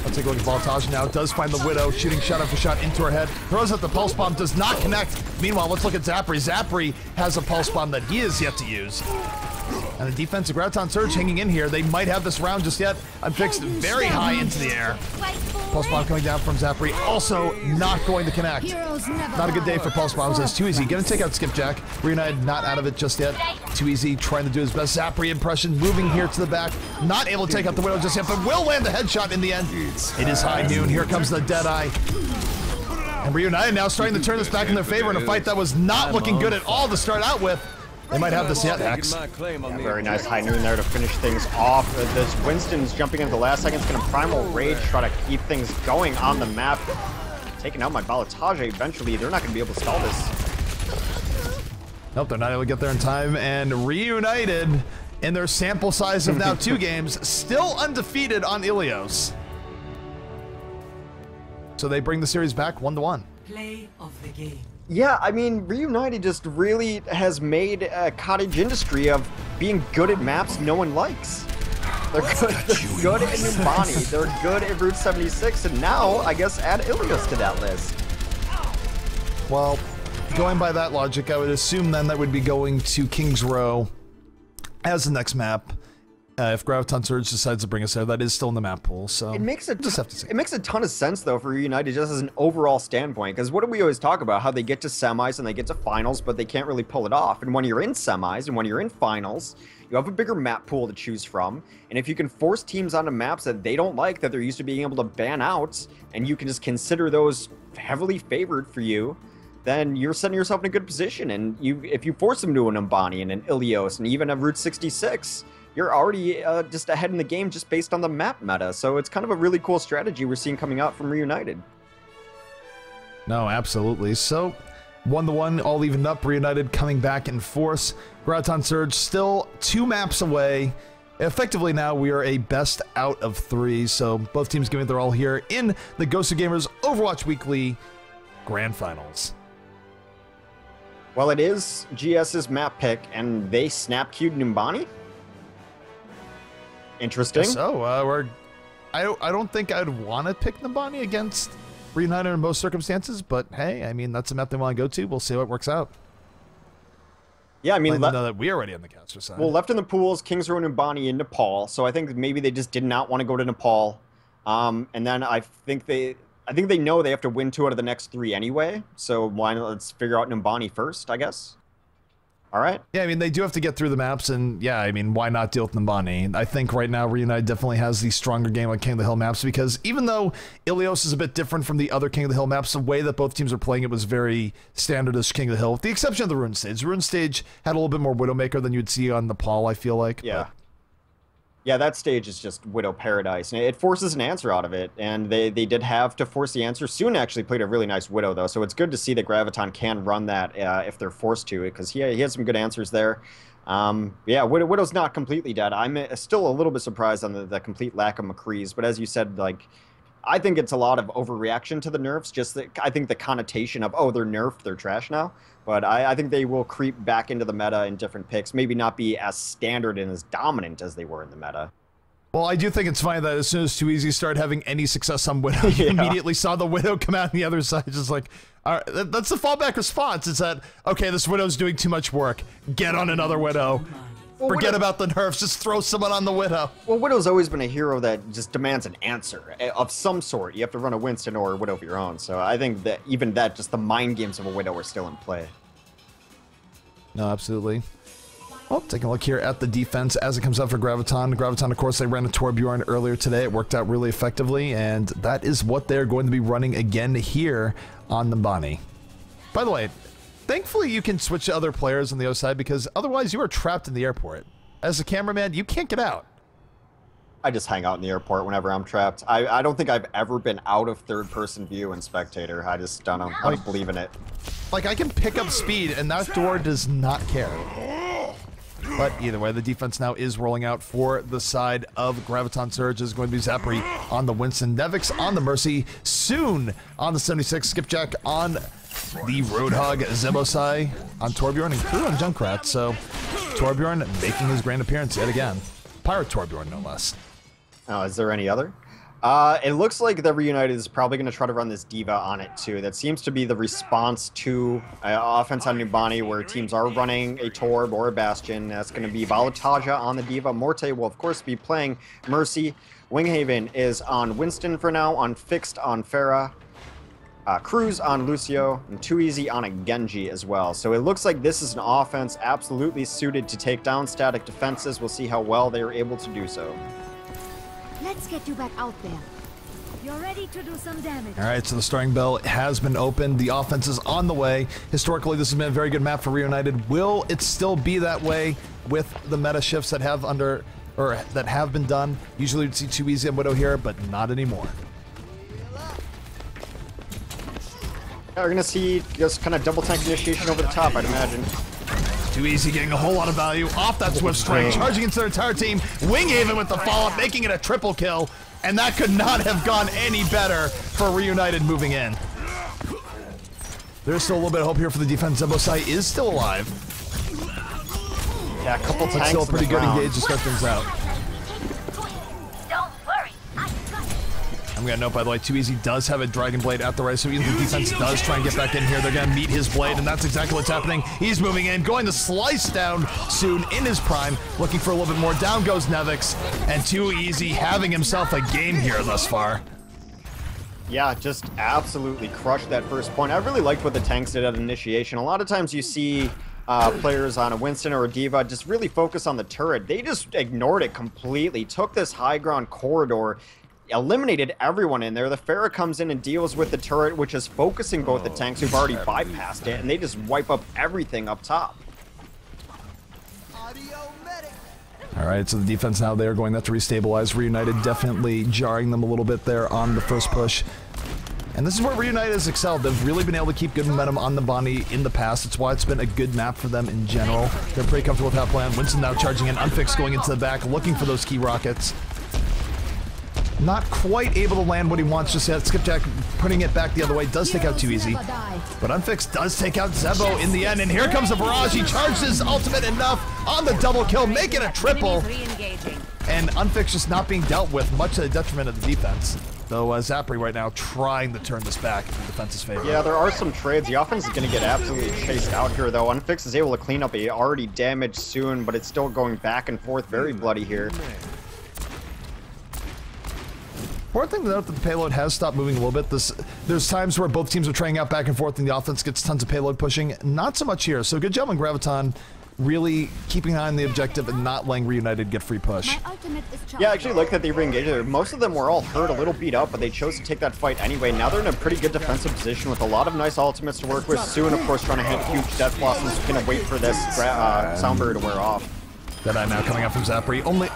[SPEAKER 2] Let's take a look at Voltage now. Does find the Widow, shooting shot after shot into her head. Throws out the pulse bomb, does not connect. Meanwhile, let's look at Zapri. Zapri has a pulse bomb that he is yet to use. And the defensive Graviton Surge hanging in here. They might have this round just yet. Unfixed very high into the air. Pulse bomb coming down from Zapri. Also not going to connect. Not a good day for pulse bombs. It's Too Easy. Gonna take out Skipjack. Reunited not out of it just yet. Too Easy trying to do his best Zapri impression. Moving here to the back. Not able to take out the Widow just yet, but will land the headshot in the end. It is high noon. Here comes the Deadeye. And Reunited now starting to turn this back in their favor in a fight that was not looking good at all to start out with. They might have this yet, X.
[SPEAKER 1] Yeah, very nice high noon there to finish things off. This Winston's jumping into the last second. It's going to Primal Rage, try to keep things going on the map. Taking out my Balotage eventually. They're not going to be able to stall this.
[SPEAKER 2] Nope, they're not able to get there in time. And Reunited, in their sample size of now 2 games, still undefeated on Ilios. So they bring the series back 1-1.
[SPEAKER 5] Play of the game.
[SPEAKER 1] Yeah, I mean, Reunited just really has made a cottage industry of being good at maps no one likes. They're good at Numbani, they're good at Route 76, and now, I guess, add Ilios to that list.
[SPEAKER 2] Well, going by that logic, I would assume then that would be going to King's Row as the next map. if Graviton Surge decides to bring us there. That is still in the map pool, so
[SPEAKER 1] It makes a
[SPEAKER 2] just have to see.
[SPEAKER 1] It makes a ton of sense though for Reunited just as an overall standpoint, because what do we always talk about? How they get to semis and they get to finals, but they can't really pull it off. And when you're in semis and when you're in finals, you have a bigger map pool to choose from. And if you can force teams onto maps that they don't like, that they're used to being able to ban out, and you can just consider those heavily favored for you, then you're setting yourself in a good position. And if you force them to an Umbani and an Ilios and even a Route 66, you're already just ahead in the game just based on the map meta. So it's kind of a really cool strategy we're seeing coming out from Reunited.
[SPEAKER 2] No, absolutely. So 1-1, all evened up. Reunited coming back in force. Graviton Surge still 2 maps away. Effectively now we are a best out of 3. So both teams giving their all here in the GosuGamers Overwatch Weekly Grand Finals.
[SPEAKER 1] Well, it is GS's map pick, and they snap queued Numbani. Interesting.
[SPEAKER 2] So I don't think I'd want to pick Numbani against Reunited in most circumstances, but hey, I mean that's a map they want to go to. We'll see how it works out.
[SPEAKER 1] Yeah, I mean,
[SPEAKER 2] know that we're already on the caster side.
[SPEAKER 1] Well, left in the pools, Kings Row and Numbani in Nepal. So I think maybe they just did not want to go to Nepal. And then I think they know they have to win 2 out of the next 3 anyway. So why not let's figure out Numbani first, I guess. All right.
[SPEAKER 2] Yeah, I mean, they do have to get through the maps, and yeah, I mean, why not deal with Numbani? I think right now Reunited definitely has the stronger game on King of the Hill maps, because even though Ilios is a bit different from the other King of the Hill maps, the way that both teams are playing it was very standard as King of the Hill, with the exception of the Rune Stage. The Rune Stage had a little bit more Widowmaker than you'd see on Nepal, I feel like.
[SPEAKER 1] Yeah.
[SPEAKER 2] But
[SPEAKER 1] yeah, that stage is just Widow Paradise, and it forces an answer out of it, and they did have to force the answer. Soon actually played a really nice Widow, though, so it's good to see that Graviton can run that if they're forced to, because he has some good answers there. Yeah, Widow's not completely dead. I'm still a little bit surprised on the complete lack of McCree's, but as you said, like, I think it's a lot of overreaction to the nerfs. I think the connotation of, oh, they're nerfed, they're trash now. But I think they will creep back into the meta in different picks. Maybe not be as standard and as dominant as they were in the meta.
[SPEAKER 2] well, I do think it's funny that as soon as Too Easy started having any success on Widow, you immediately saw the Widow come out on the other side, just like, all right, that's the fallback response. It's that, okay, this Widow's doing too much work. Get on another Widow.
[SPEAKER 1] Well,
[SPEAKER 2] Forget about the nerfs. Just throw someone on the Widow.
[SPEAKER 1] Well, Widow's always been a hero that just demands an answer of some sort. You have to run a Winston or a Widow of your own. So I think that even that, just the mind games of a Widow are still in play.
[SPEAKER 2] No, absolutely. Well, taking a look here at the defense as it comes up for Graviton. Graviton, of course, they ran a Torbjorn earlier today. It worked out really effectively, and that is what they're going to be running again here on Numbani. By the way, thankfully you can switch to other players on the other side, because otherwise you are trapped in the airport. As a cameraman, you can't get out.
[SPEAKER 1] I just hang out in the airport whenever I'm trapped. I don't think I've ever been out of third-person view in Spectator. I just don't believe in it.
[SPEAKER 2] Like, I can pick up speed, and that door does not care. But either way, the defense now is rolling out for the side of Graviton Surge. Is going to be Zapri on the Winston, Nevix on the Mercy, soon on the 76, Skipjack on the Roadhog, Zebosai on Torbjorn, and Crew on Junkrat. So Torbjorn making his grand appearance yet again. Pirate Torbjorn, no less.
[SPEAKER 1] Oh, is there any other? It looks like the Reunited is probably going to try to run this Diva on it, too. That seems to be the response to offense on Numbani, where teams are running a Torb or a Bastion. That's going to be Valataja on the Diva. Morte will, of course, be playing Mercy. Winghaven is on Winston for now, on Fixed on Pharah. Cruz on Lucio, and Too Easy on a Genji as well. So it looks like this is an offense absolutely suited to take down static defenses. We'll see how well they are able to do so.
[SPEAKER 6] Let's get you back out there. You're ready to do some damage.
[SPEAKER 2] All right, so the starting bell has been opened. The offense is on the way. Historically, this has been a very good map for Reunited. Will it still be that way with the meta shifts that have been done? Usually we'd see Too Easy and Widow here, but not anymore.
[SPEAKER 1] Yeah, we're going to see just kind of double tank initiation over the top, I'd imagine.
[SPEAKER 2] Too Easy getting a whole lot of value off that Swift Strike, charging into their entire team. Winghaven with the follow-up, making it a triple kill. And that could not have gone any better for Reunited moving in. There's still a little bit of hope here for the defense. Zebosai is still alive.
[SPEAKER 1] Yeah, a couple tanks.
[SPEAKER 2] Still a pretty good engage to start things out.
[SPEAKER 6] Don't worry, I got it.
[SPEAKER 2] I'm gonna note, by the way, Too Easy does have a Dragon Blade at the right, so even the defense does try and get back in here. They're gonna meet his blade, and that's exactly what's happening. He's moving in, going to slice down soon in his prime, looking for a little bit more. Down goes Nevix, and Too Easy having himself a game here thus far.
[SPEAKER 1] Yeah, just absolutely crushed that first point. I really liked what the tanks did at initiation. A lot of times you see players on a Winston or a Diva just really focus on the turret. They just ignored it completely, took this high ground corridor, eliminated everyone in there. The Pharah comes in and deals with the turret, which is focusing both the tanks who've already bypassed it, and they just wipe up everything up top.
[SPEAKER 2] All right, so the defense now, they're going to have to restabilize. Reunited definitely jarring them a little bit there on the first push. And this is where Reunited has excelled. They've really been able to keep good momentum on the Bonnie in the past. It's why it's been a good map for them in general. They're pretty comfortable with that plan. Winston now charging in, Unfixed going into the back, looking for those key rockets. Not quite able to land what he wants just yet. Skipjack putting it back the other way, does take out Too Easy. But Unfixed does take out Zebo in the end, and here comes the barrage. He charged his ultimate enough on the double kill, making a triple. And Unfixed just not being dealt with, much to the detriment of the defense. Though Zapri right now trying to turn this back in the defense's favor.
[SPEAKER 1] Yeah, there are some trades. The offense is going to get absolutely chased out here, though. Unfixed is able to clean up a already damaged Soon, but it's still going back and forth. Very bloody here.
[SPEAKER 2] Important thing to note that the payload has stopped moving a little bit. There's times where both teams are trying out back and forth and the offense gets tons of payload pushing. Not so much here. So good job on Graviton really keeping an eye on the objective and not letting Reunited get free push.
[SPEAKER 1] Yeah, I actually like that they re-engaged there. Most of them were all hurt, a little beat up, but they chose to take that fight anyway. Now they're in a pretty good defensive position with a lot of nice ultimates to work with. Soon, of course, trying to hit huge Death Blossoms. Gonna wait for this sound barrier to wear off.
[SPEAKER 2] Deadeye now coming up from Zapri. Only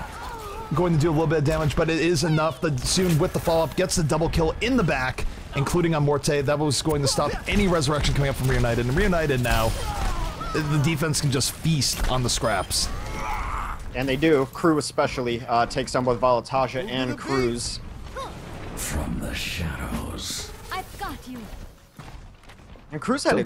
[SPEAKER 2] going to do a little bit of damage, but it is enough. The Soon with the follow-up gets the double kill in the back, including on Morte. That was going to stop any resurrection coming up from Reunited. And Reunited now, the defense can just feast on the scraps.
[SPEAKER 1] And they do. Crew especially takes down both Volataja and Cruz.
[SPEAKER 7] From the shadows.
[SPEAKER 6] I've got you.
[SPEAKER 1] And Cruz had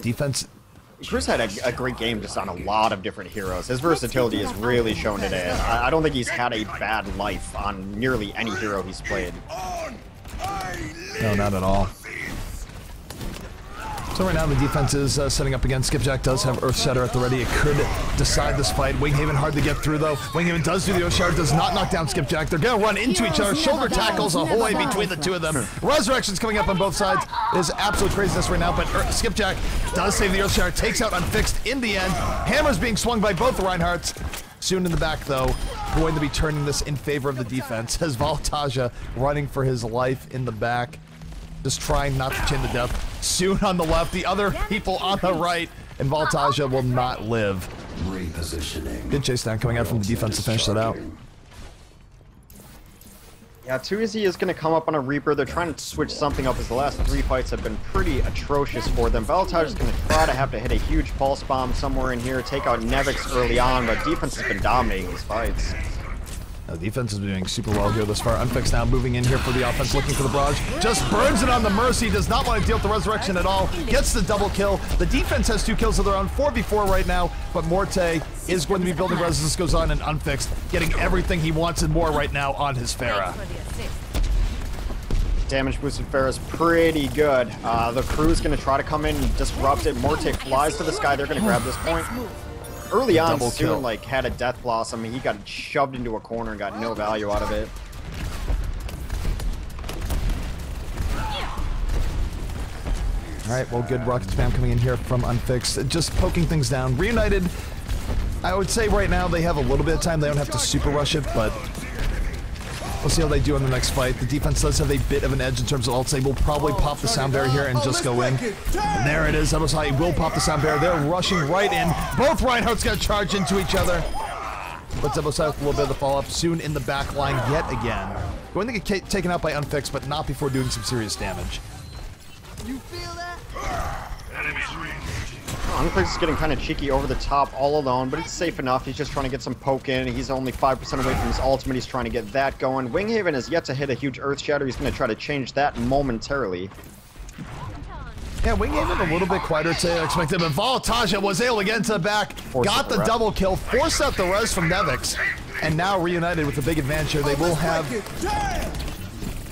[SPEAKER 1] Cruz had a great game just on a lot of different heroes. His versatility is really shown today. I don't think he's had a bad life on nearly any hero he's played.
[SPEAKER 2] No, not at all. So right now the defense is setting up again. Skipjack does have Earthshatter at the ready. It could decide this fight. Winghaven hard to get through though. Winghaven does do the Earthshatter, does not knock down Skipjack. They're gonna run into each other. Shoulder tackles a whole way between the two of them. Resurrection's coming up on both sides. It is absolute craziness right now, but Skipjack does save the Earthshatter, takes out Unfixed in the end. Hammer's being swung by both the Reinhardts. Soon in the back though, going to be turning this in favor of the defense as Volataja running for his life in the back. Just trying not to chain to death. Soon on the left, the other people on the right, and Volataja will not live.
[SPEAKER 7] Repositioning.
[SPEAKER 2] Good chase down coming out from the defense to finish that out.
[SPEAKER 1] Yeah, Too Easy is going to come up on a Reaper. They're trying to switch something up as the last 3 fights have been pretty atrocious for them. Volataja is going to try to have to hit a huge pulse bomb somewhere in here, take out Nevix early on, but defense has been dominating these fights.
[SPEAKER 2] The defense has been doing super well here thus far. Unfixed now moving in here for the offense, looking for the barrage. Just burns it on the Mercy, does not want to deal with the Resurrection at all. Gets the double kill. The defense has 2 kills of their own, 4v4 right now, but Morte is going to be building res as this goes on, and Unfixed getting everything he wants and more right now on his Pharah.
[SPEAKER 1] Damage boosted Pharah is pretty good. The crew's going to try to come in and disrupt it. Morte flies to the sky. They're going to grab this point. Early on, Soon like had a Death Blossom. He got shoved into a corner and got no value out of it.
[SPEAKER 2] All right, well, good rocket spam coming in here from Unfixed. Just poking things down. Reunited, I would say right now they have a little bit of time. They don't have to super rush it, but we'll see how they do in the next fight. The defense does have a bit of an edge in terms of ults. They will probably pop the sound barrier here and just go in. And there it is. Ebosai will pop the sound barrier. They're rushing right in. Both Reinhardt's got to charge into each other. But Ebosai with a little bit of the follow-up. Soon in the back line yet again. Going to get taken out by Unfixed, but not before doing some serious damage.
[SPEAKER 3] You feel that?
[SPEAKER 1] Unfixed is getting kind of cheeky over the top all alone, but it's safe enough. He's just trying to get some poke in. He's only 5% away from his ultimate. He's trying to get that going. Winghaven has yet to hit a huge Earth Shatter. He's going to try to change that momentarily.
[SPEAKER 2] Yeah, Winghaven a little bit quieter to expected, but Volataja was able to get into the back, got the double kill, forced out the res from Nevix, and now Reunited with a big advantage here. They will have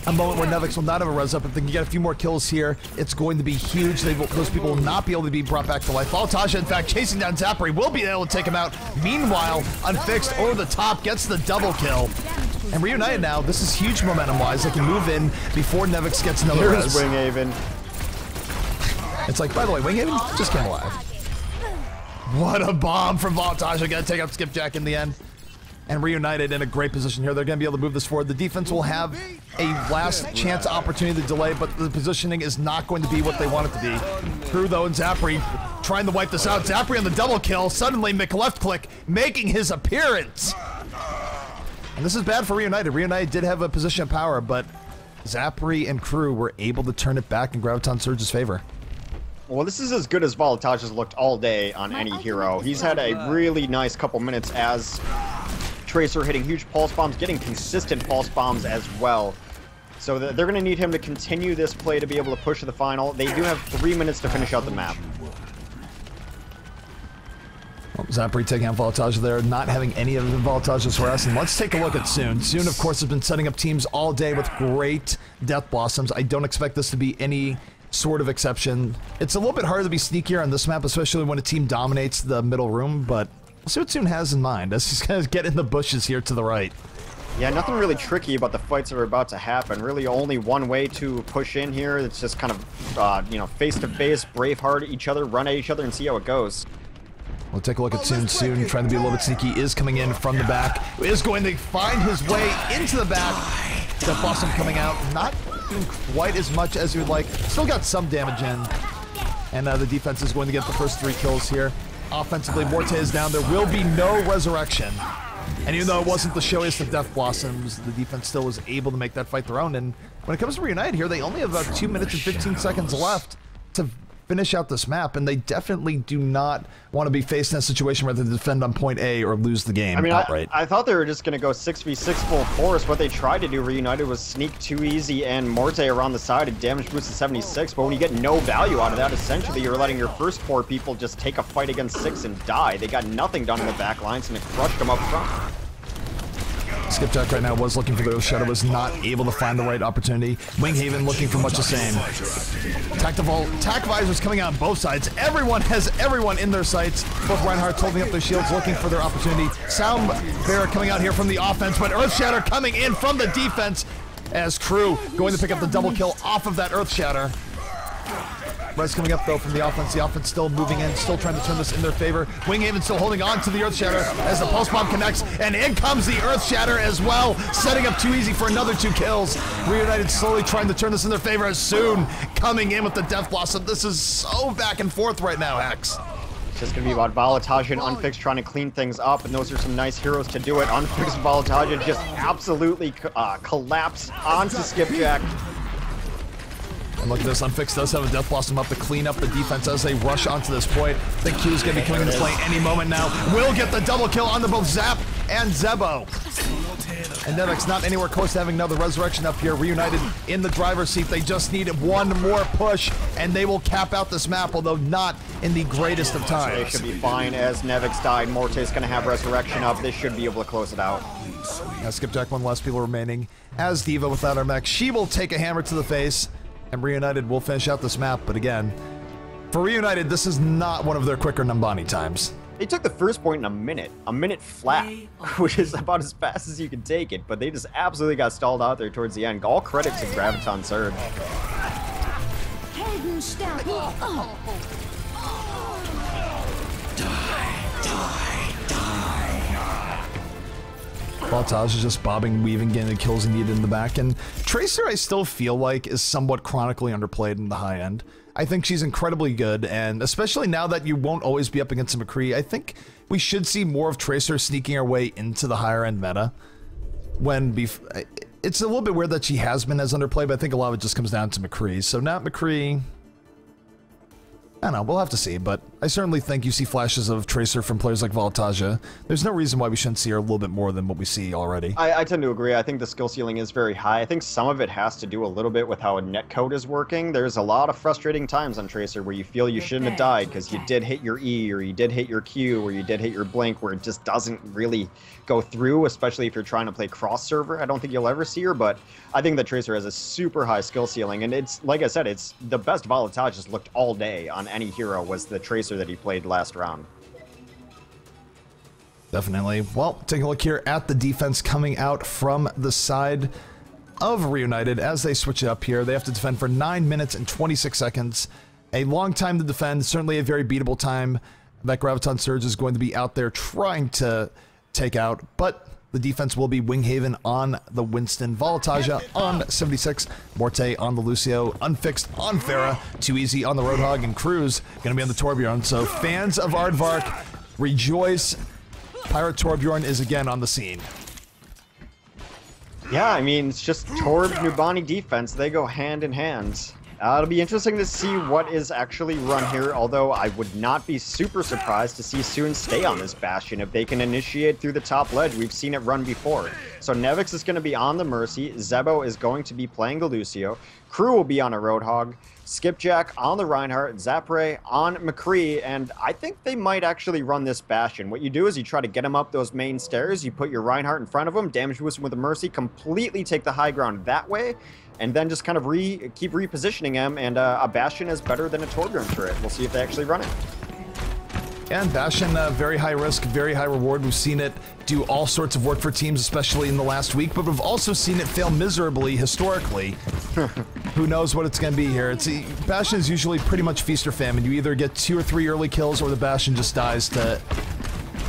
[SPEAKER 2] a moment where Nevix will not have a res up. If they can get a few more kills here, it's going to be huge. Those people will not be able to be brought back to life. Voltagia, in fact, chasing down Zappery, will be able to take him out. Meanwhile, Unfixed over the top gets the double kill. And Reunited now, this is huge momentum-wise. They can move in before Nevix gets another res.
[SPEAKER 1] Here's Winghaven.
[SPEAKER 2] It's like, by the way, Winghaven just came alive. What a bomb from Voltagia. Gonna take out Skipjack in the end. And Reunited in a great position here. They're going to be able to move this forward. The defense will have a last chance opportunity to delay, but the positioning is not going to be what they want it to be. Crew, though, and Zappery trying to wipe this out. Zappery on the double kill. Suddenly, McLeft Click making his appearance. And this is bad for Reunited. Reunited did have a position of power, but Zappery and Crew were able to turn it back in Graviton Surge's favor.
[SPEAKER 1] Well, this is as good as Voltagia's looked all day on any hero. He's had a really nice couple minutes as Tracer hitting huge pulse bombs, getting consistent pulse bombs as well. So they're going to need him to continue this play to be able to push to the final. They do have 3 minutes to finish out the map.
[SPEAKER 2] Well, Zappery taking out Voltagia there, not having any of the Voltagia's harassing. Let's take a look at Soon. Soon, of course, has been setting up teams all day with great Death Blossoms. I don't expect this to be any sort of exception. It's a little bit harder to be sneakier on this map, especially when a team dominates the middle room, but we'll see what Soon has in mind as he's going to get in the bushes here to the right.
[SPEAKER 1] Yeah, nothing really tricky about the fights that are about to happen. Really only one way to push in here. It's just kind of, you know, face-to-face, Braveheart each other, run at each other, and see how it goes.
[SPEAKER 2] We'll take a look at Soon. Soon, trying to be a little bit sneaky, is coming in from the back. Is going to find his way into the back. Death Blossom coming out, not doing quite as much as you would like. Still got some damage in. And the defense is going to get the first 3 kills here. Offensively, Morte is down. There will be no resurrection. And even though it wasn't the showiest of Death Blossoms, the defense still was able to make that fight their own. And when it comes to Reunited here, they only have about 2 minutes and 15 seconds left to finish out this map, and they definitely do not want to be faced in a situation where they defend on point A or lose the game outright.
[SPEAKER 1] I thought they were just going to go 6v6 full force. What they tried to do, Reunited, was sneak too easy and Morte around the side and damage boost to 76, but when you get no value out of that, essentially you're letting your first 4 people just take a fight against 6 and die. They got nothing done in the back lines, and it crushed them up front.
[SPEAKER 2] Skipjack right now was looking for the Earth Shadow, was not able to find the right opportunity. Winghaven looking for much the same. Tac visors coming out on both sides. Everyone has everyone in their sights. Both Reinhardt holding up their shields, looking for their opportunity. Sound Bearer coming out here from the offense, but Earth Shatter coming in from the defense as Crew going to pick up the double kill off of that Earth Shatter. Res coming up, though, from the offense. The offense still moving in, still trying to turn this in their favor. Winghaven still holding on to the Earth Shatter as the Pulse Bomb connects, and in comes the Earth Shatter as well, setting up too easy for another 2 kills. Reunited slowly trying to turn this in their favor as Soon coming in with the Death Blossom. This is so back and forth right now, Hex.
[SPEAKER 1] It's just going to be about Voltagia and Unfixed trying to clean things up, and those are some nice heroes to do it. Unfixed Voltagia just absolutely collapsed onto Skipjack.
[SPEAKER 2] And look at this, Unfixed does have a Death Blossom up to clean up the defense as they rush onto this point. I think Q's going to be coming into play any moment now. Will get the double kill onto both Zap and Zebo. And Nevix not anywhere close to having another resurrection up here. Reunited in the driver's seat. They just need one more push, and they will cap out this map, although not in the greatest of times.
[SPEAKER 1] They should be fine as Nevix died. Morte's going to have resurrection up. They should be able to close it out.
[SPEAKER 2] Skipjack, one less people remaining. As Diva without her mech, she will take a hammer to the face. And Reunited will finish out this map, but again, for Reunited, this is not one of their quicker Numbani times.
[SPEAKER 1] They took the first point in a minute flat, which is about as fast as you can take it, but they just absolutely got stalled out there towards the end. All credit to Graviton Surge.
[SPEAKER 2] Voltage is just bobbing, weaving, getting the kills he needed in the back, and Tracer I still feel like is somewhat chronically underplayed in the high end. I think she's incredibly good, and especially now that you won't always be up against a McCree, I think we should see more of Tracer sneaking her way into the higher end meta. It's a little bit weird that she has been as underplayed, but I think a lot of it just comes down to McCree. So now McCree, I don't know, we'll have to see, but I certainly think you see flashes of Tracer from players like Voltaja. There's no reason why we shouldn't see her a little bit more than what we see already.
[SPEAKER 1] I tend to agree. I think the skill ceiling is very high. I think some of it has to do a little bit with how a netcode is working. There's a lot of frustrating times on Tracer where you feel you shouldn't have died because you did hit your E, or you did hit your Q, or you did hit your blink, where it just doesn't really go through, especially if you're trying to play cross-server. I don't think you'll ever see her, but I think that Tracer has a super high skill ceiling, and it's, like I said, it's the best Voltage has looked all day on any hero was the Tracer that he played last round.
[SPEAKER 2] Definitely. Well, taking a look here at the defense coming out from the side of Reunited as they switch it up here. They have to defend for 9 minutes and 26 seconds. A long time to defend, certainly a very beatable time that Graviton Surge is going to be out there trying to take out, but the defense will be Winghaven on the Winston, Voltaja on 76, Morte on the Lucio, Unfixed on Pharah, Too Easy on the Roadhog, and Cruz gonna be on the Torbjorn. So fans of Aardvark, rejoice. Pirate Torbjorn is again on the scene.
[SPEAKER 1] Yeah, I mean, it's just Torb, Nurbani defense. They go hand in hand. It'll be interesting to see what is actually run here, although I would not be super surprised to see Soon stay on this Bastion if they can initiate through the top ledge. We've seen it run before. So Nevix is going to be on the Mercy, Zebo is going to be playing the Lucio, Crew will be on a Roadhog, Skipjack on the Reinhardt, Zapre on McCree, and I think they might actually run this Bastion. What you do is you try to get him up those main stairs, you put your Reinhardt in front of him, damage boost him with a Mercy, completely take the high ground that way, and then just kind of keep repositioning him, and a Bastion is better than a Torbjorn turret. We'll see if they actually run it.
[SPEAKER 2] And Bastion, very high risk, very high reward. We've seen it do all sorts of work for teams, especially in the last week, but we've also seen it fail miserably historically. Who knows what it's going to be here. Bastion is usually pretty much feast or famine. You either get 2 or 3 early kills, or the Bastion just dies to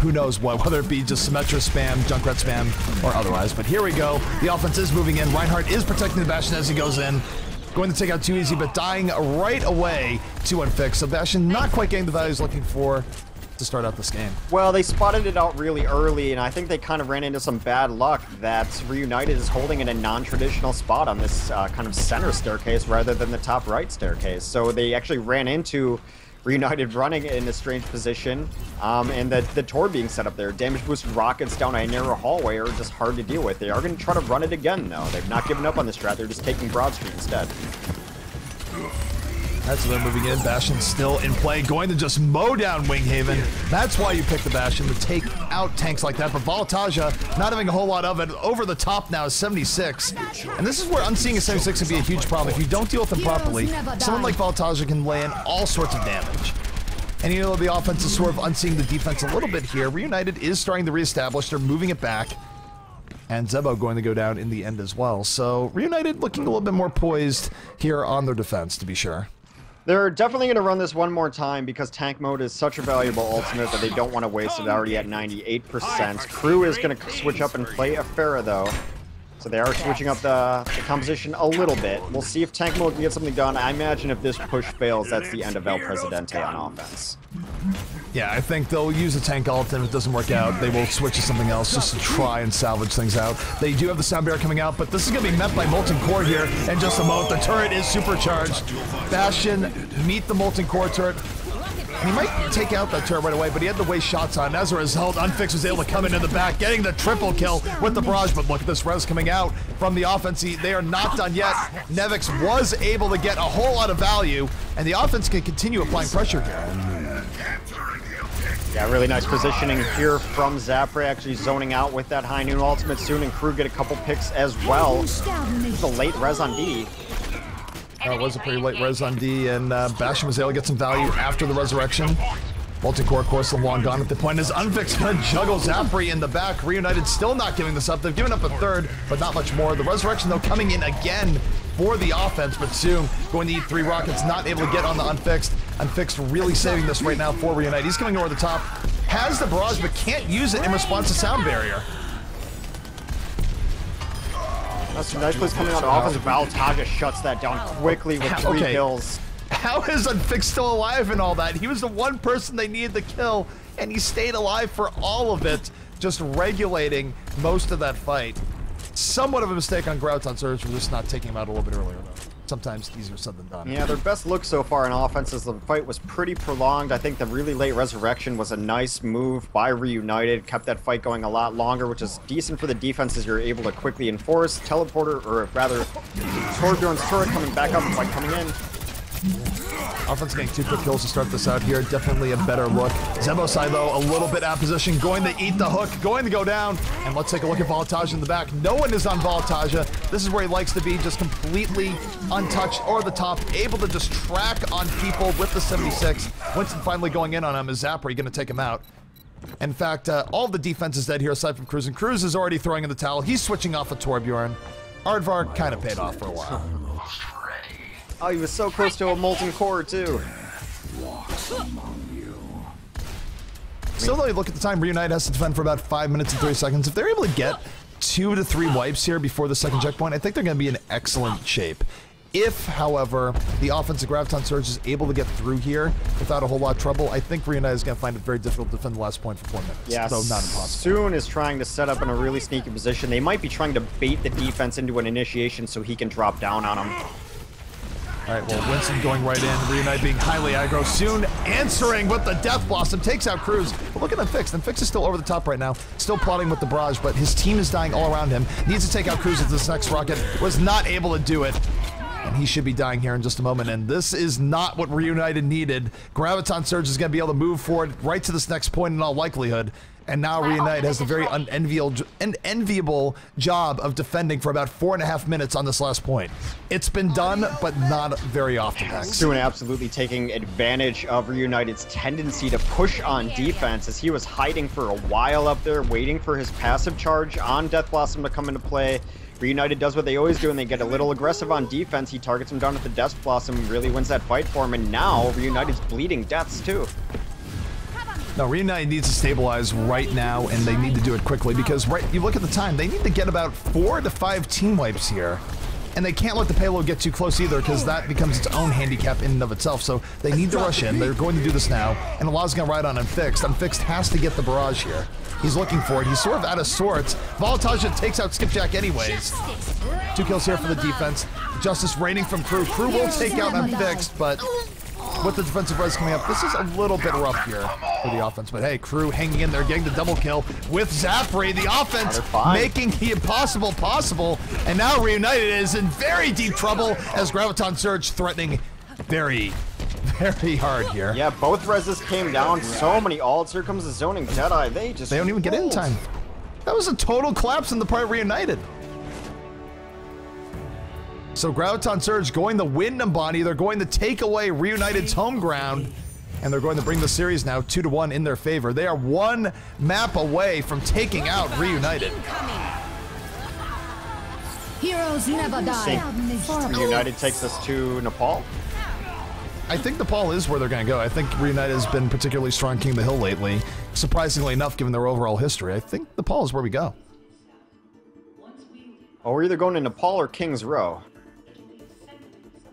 [SPEAKER 2] who knows what, whether it be just Symmetra spam, Junkrat spam, or otherwise. But here we go. The offense is moving in. Reinhardt is protecting the Bastion as he goes in. Going to take out Too Easy, but dying right away to Unfixed. So Bastion not quite getting the value he's looking for to start out this game.
[SPEAKER 1] Well, they spotted it out really early, and I think they kind of ran into some bad luck that Reunited is holding in a non-traditional spot on this kind of center staircase rather than the top right staircase. So they actually ran into Reunited running in a strange position, and the Tor being set up there. Damage boost rockets down a narrow hallway are just hard to deal with. They are going to try to run it again, though. They've not given up on this strat. They're just taking Broad Street instead.
[SPEAKER 2] That's what they're moving in. Bastion still in play, going to just mow down Winghaven. That's why you pick the Bastion, to take out tanks like that. But Voltaja, not having a whole lot of it. Over the top now is 76. And this is where unseeing a 76 can be a huge problem. If you don't deal with them properly, someone like Voltaja can lay in all sorts of damage. And you know, the offense is sort of unseeing the defense a little bit here. Reunited is starting to reestablish. They're moving it back. And Zebo going to go down in the end as well. So Reunited looking a little bit more poised here on their defense, to be sure.
[SPEAKER 1] They're definitely going to run this one more time because tank mode is such a valuable ultimate that they don't want to waste it, already at 98%. Crew is going to switch up and play a Pharah, though. So they are switching up the composition a little bit. We'll see if tank mode can get something done. I imagine if this push fails, that's the end of El Presidente on offense.
[SPEAKER 2] Yeah, I think they'll use a tank ult, and if it doesn't work out, they will switch to something else just to try and salvage things out. They do have the sound barrier coming out, but this is going to be met by Molten Core here in just a moment. The turret is supercharged. Bastion meet the Molten Core turret. And he might take out that turret right away, but he had to waste shots on. As a result, Unfixed was able to come in the back, getting the triple kill with the barrage. But look at this res coming out from the offense. They are not done yet. Nevix was able to get a whole lot of value, and the offense can continue applying pressure here.
[SPEAKER 1] Yeah, really nice positioning here from Zapre, actually zoning out with that high noon ultimate soon, and Crew get a couple picks as well. It's a late res on D.
[SPEAKER 2] It was a pretty late res on D, and Bastion was able to get some value after the resurrection. Molten Core, of course, long gone at the point as Unfixed gonna juggle Zapre in the back. Reunited still not giving this up. They've given up a third, but not much more. The resurrection, though, coming in again for the offense, but soon going to eat 3 rockets, not able to get on the Unfixed. Unfixed really saving this right now for Reunited. He's coming over the top, has the barrage, but can't use it in response to sound barrier.
[SPEAKER 1] That's some nice plays coming out of offense. Voltaja shuts that down quickly with 3 kills.
[SPEAKER 2] How is Unfixed still alive in all that? He was the one person they needed to kill, and he stayed alive for all of it, just regulating most of that fight. Somewhat of a mistake on Graviton Surge for just not taking him out a little bit earlier, though. sometimes easier said than done.
[SPEAKER 1] Yeah, their best look so far in offense is the fight was pretty prolonged. I think the really late resurrection was a nice move by Reunited, kept that fight going a lot longer, which is decent for the defense as you're able to quickly enforce. Teleporter, or rather, Torbjorn's turret coming back up, fight coming in.
[SPEAKER 2] Offense getting 2 quick kills to start this out here. Definitely a better look. Zebosai, though, a little bit out of position. Going to eat the hook. Going to go down. And let's take a look at Voltage in the back. No one is on Voltage. This is where he likes to be, just completely untouched or the top. Able to just track on people with the 76. Winston finally going in on him. Is Zapri going to take him out? In fact, all of the defense is dead here aside from Cruz. And Cruz is already throwing in the towel. He's switching off of Torbjorn. Aardvark kind of paid off for a while.
[SPEAKER 1] Oh, he was so close to a molten core, too.
[SPEAKER 2] Still, though, you look at the time, Reunite has to defend for about 5 minutes and 30 seconds. If they're able to get 2 to 3 wipes here before the second checkpoint, I think they're going to be in excellent shape. If, however, the offensive Graviton Surge is able to get through here without a whole lot of trouble, I think Reunite is going to find it very difficult to defend the last point for 4 minutes.
[SPEAKER 1] Yeah,
[SPEAKER 2] though not impossible.
[SPEAKER 1] Soon is trying to set up in a really sneaky position. They might be trying to bait the defense into an initiation so he can drop down on them.
[SPEAKER 2] All right, well, Winston going right in. Reunite being highly aggro. Soon answering with the Death Blossom. Takes out Cruz. But look at Fix. Fix is still over the top right now. Still plotting with the barrage, but his team is dying all around him. Needs to take out Cruz with this next rocket. Was not able to do it. And he should be dying here in just a moment. And this is not what Reunited needed. Graviton Surge is going to be able to move forward right to this next point in all likelihood. And now Reunite has the very unenviable job of defending for about 4.5 minutes on this last point. It's been done, but not very often.
[SPEAKER 1] Soon absolutely taking advantage of Reunited's tendency to push on defense as he was hiding for a while up there, waiting for his passive charge on Death Blossom to come into play. Reunited does what they always do, and they get a little aggressive on defense. He targets him down at the Death Blossom, really wins that fight for him, and now Reunited's bleeding deaths too.
[SPEAKER 2] No, Reunite needs to stabilize right now, and they need to do it quickly because you look at the time, they need to get about 4 to 5 team wipes here. And they can't let the payload get too close either because that becomes its own handicap in and of itself. So they need to rush in. They're going to do this now. And Allah's going to ride on Unfixed. Unfixed has to get the barrage here. He's looking for it. He's sort of out of sorts. Voltage takes out Skipjack anyways. 2 kills here for the defense. Justice raining from Crew. Crew will take out Unfixed, but with the defensive res coming up, this is a little bit rough here for the offense. But hey, Crew hanging in there, getting the double kill with Zapri. The offense making the impossible possible. And now Reunited is in very deep trouble as Graviton Surge threatening very hard here.
[SPEAKER 1] Yeah, both reses came down. So many ults. Here comes the zoning Jedi. They
[SPEAKER 2] don't even get in time. That was a total collapse on the part of Reunited. So Graviton Surge going to win Numbani. They're going to take away Reunited's home ground. And they're going to bring the series now 2-1 in their favor. They are 1 map away from taking out Reunited.
[SPEAKER 6] Heroes never die.
[SPEAKER 1] Reunited takes us to Nepal.
[SPEAKER 2] I think Nepal is where they're going to go. I think Reunited has been particularly strong King of the Hill lately. Surprisingly enough, given their overall history, I think Nepal is where we go.
[SPEAKER 1] Oh, we're either going to Nepal or King's Row.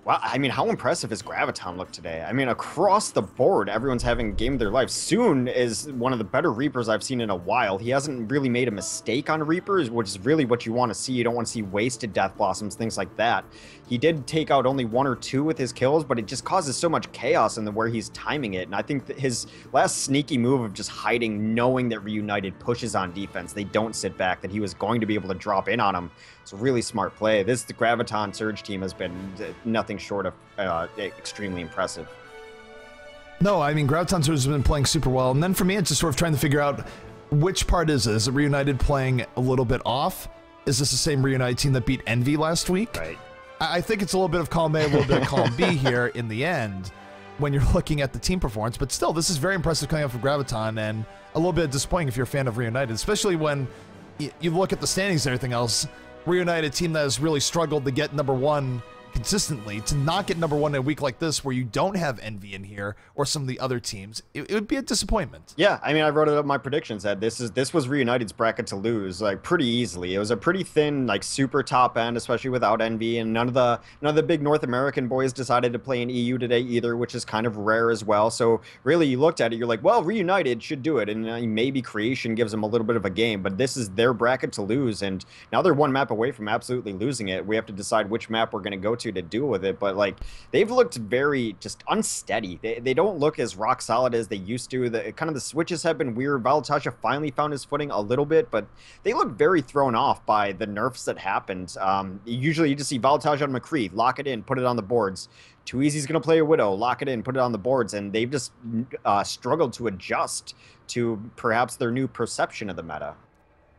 [SPEAKER 1] Wow, I mean, how impressive has Graviton looked today? I mean, across the board, everyone's having a game of their life. Soon is one of the better Reapers I've seen in a while. He hasn't really made a mistake on Reapers, which is really what you want to see. You don't want to see wasted Death Blossoms, things like that. He did take out only 1 or 2 with his kills, but it just causes so much chaos in where he's timing it. And I think that his last sneaky move of just hiding, knowing that Reunited pushes on defense, they don't sit back, that he was going to be able to drop in on him. It's a really smart play. The Graviton Surge team has been nothing short of extremely impressive.
[SPEAKER 2] No, I mean, Graviton Surge has been playing super well. And then for me, it's just sort of trying to figure out which part is it? Is it Reunited playing a little bit off? Is this the same Reunited team that beat Envy last week?
[SPEAKER 1] Right.
[SPEAKER 2] I think it's a little bit of column A, a little bit of column B here in the end when you're looking at the team performance. But still, this is very impressive coming up from Graviton and a little bit disappointing if you're a fan of Reunited, especially when you look at the standings and everything else. Reunited team that has really struggled to get #1 consistently, to not get #1 in a week like this where you don't have Envy in here or some of the other teams, it would be a disappointment.
[SPEAKER 1] Yeah, I mean, I wrote it up in my predictions that this was Reunited's bracket to lose, like, pretty easily. It was a pretty thin, like, super top end, especially without Envy, and none of the big North American boys decided to play in EU today either, which is kind of rare as well. So really, you looked at it, you're like, well, Reunited should do it, and maybe Creation gives them a little bit of a game, but this is their bracket to lose, and now they're 1 map away from absolutely losing it. We have to decide which map we're going to go to deal with it. But like they've looked very just unsteady. They don't look as rock solid as they used to. The kind of the switches have been weird. Valataja finally found his footing a little bit, but they look very thrown off by the nerfs that happened. Usually you just see Valataja on McCree, lock it in, put it on the boards. Too Easy's going to play a Widow, lock it in, put it on the boards, and they've just struggled to adjust to perhaps their new perception of the meta.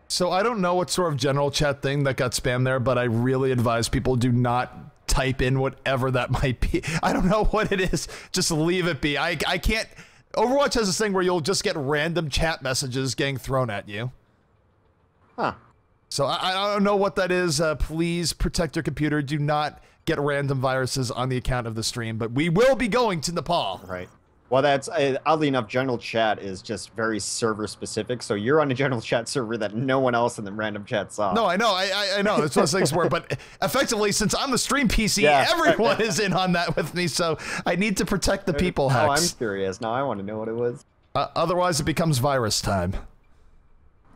[SPEAKER 2] So I don't know what sort of general chat thing that got spammed there, but I really advise people do not type in whatever that might be. I don't know what it is. Just leave it be. I can't... Overwatch has this thing where you'll just get random chat messages getting thrown at you.
[SPEAKER 1] Huh.
[SPEAKER 2] So I don't know what that is. Please protect your computer. Do not get random viruses on the account of the stream, but we will be going to Nepal.
[SPEAKER 1] Right. Well, that's oddly enough, general chat is just very server specific. So you're on a general chat server that no one else in the random chat saw.
[SPEAKER 2] No, I know. I know. That's what things were. But effectively, since I'm the stream PC, everyone is in on that with me. So I need to protect the people, Hex.
[SPEAKER 1] Oh, I'm curious. Now I want to know what it was.
[SPEAKER 2] Otherwise, it becomes virus time.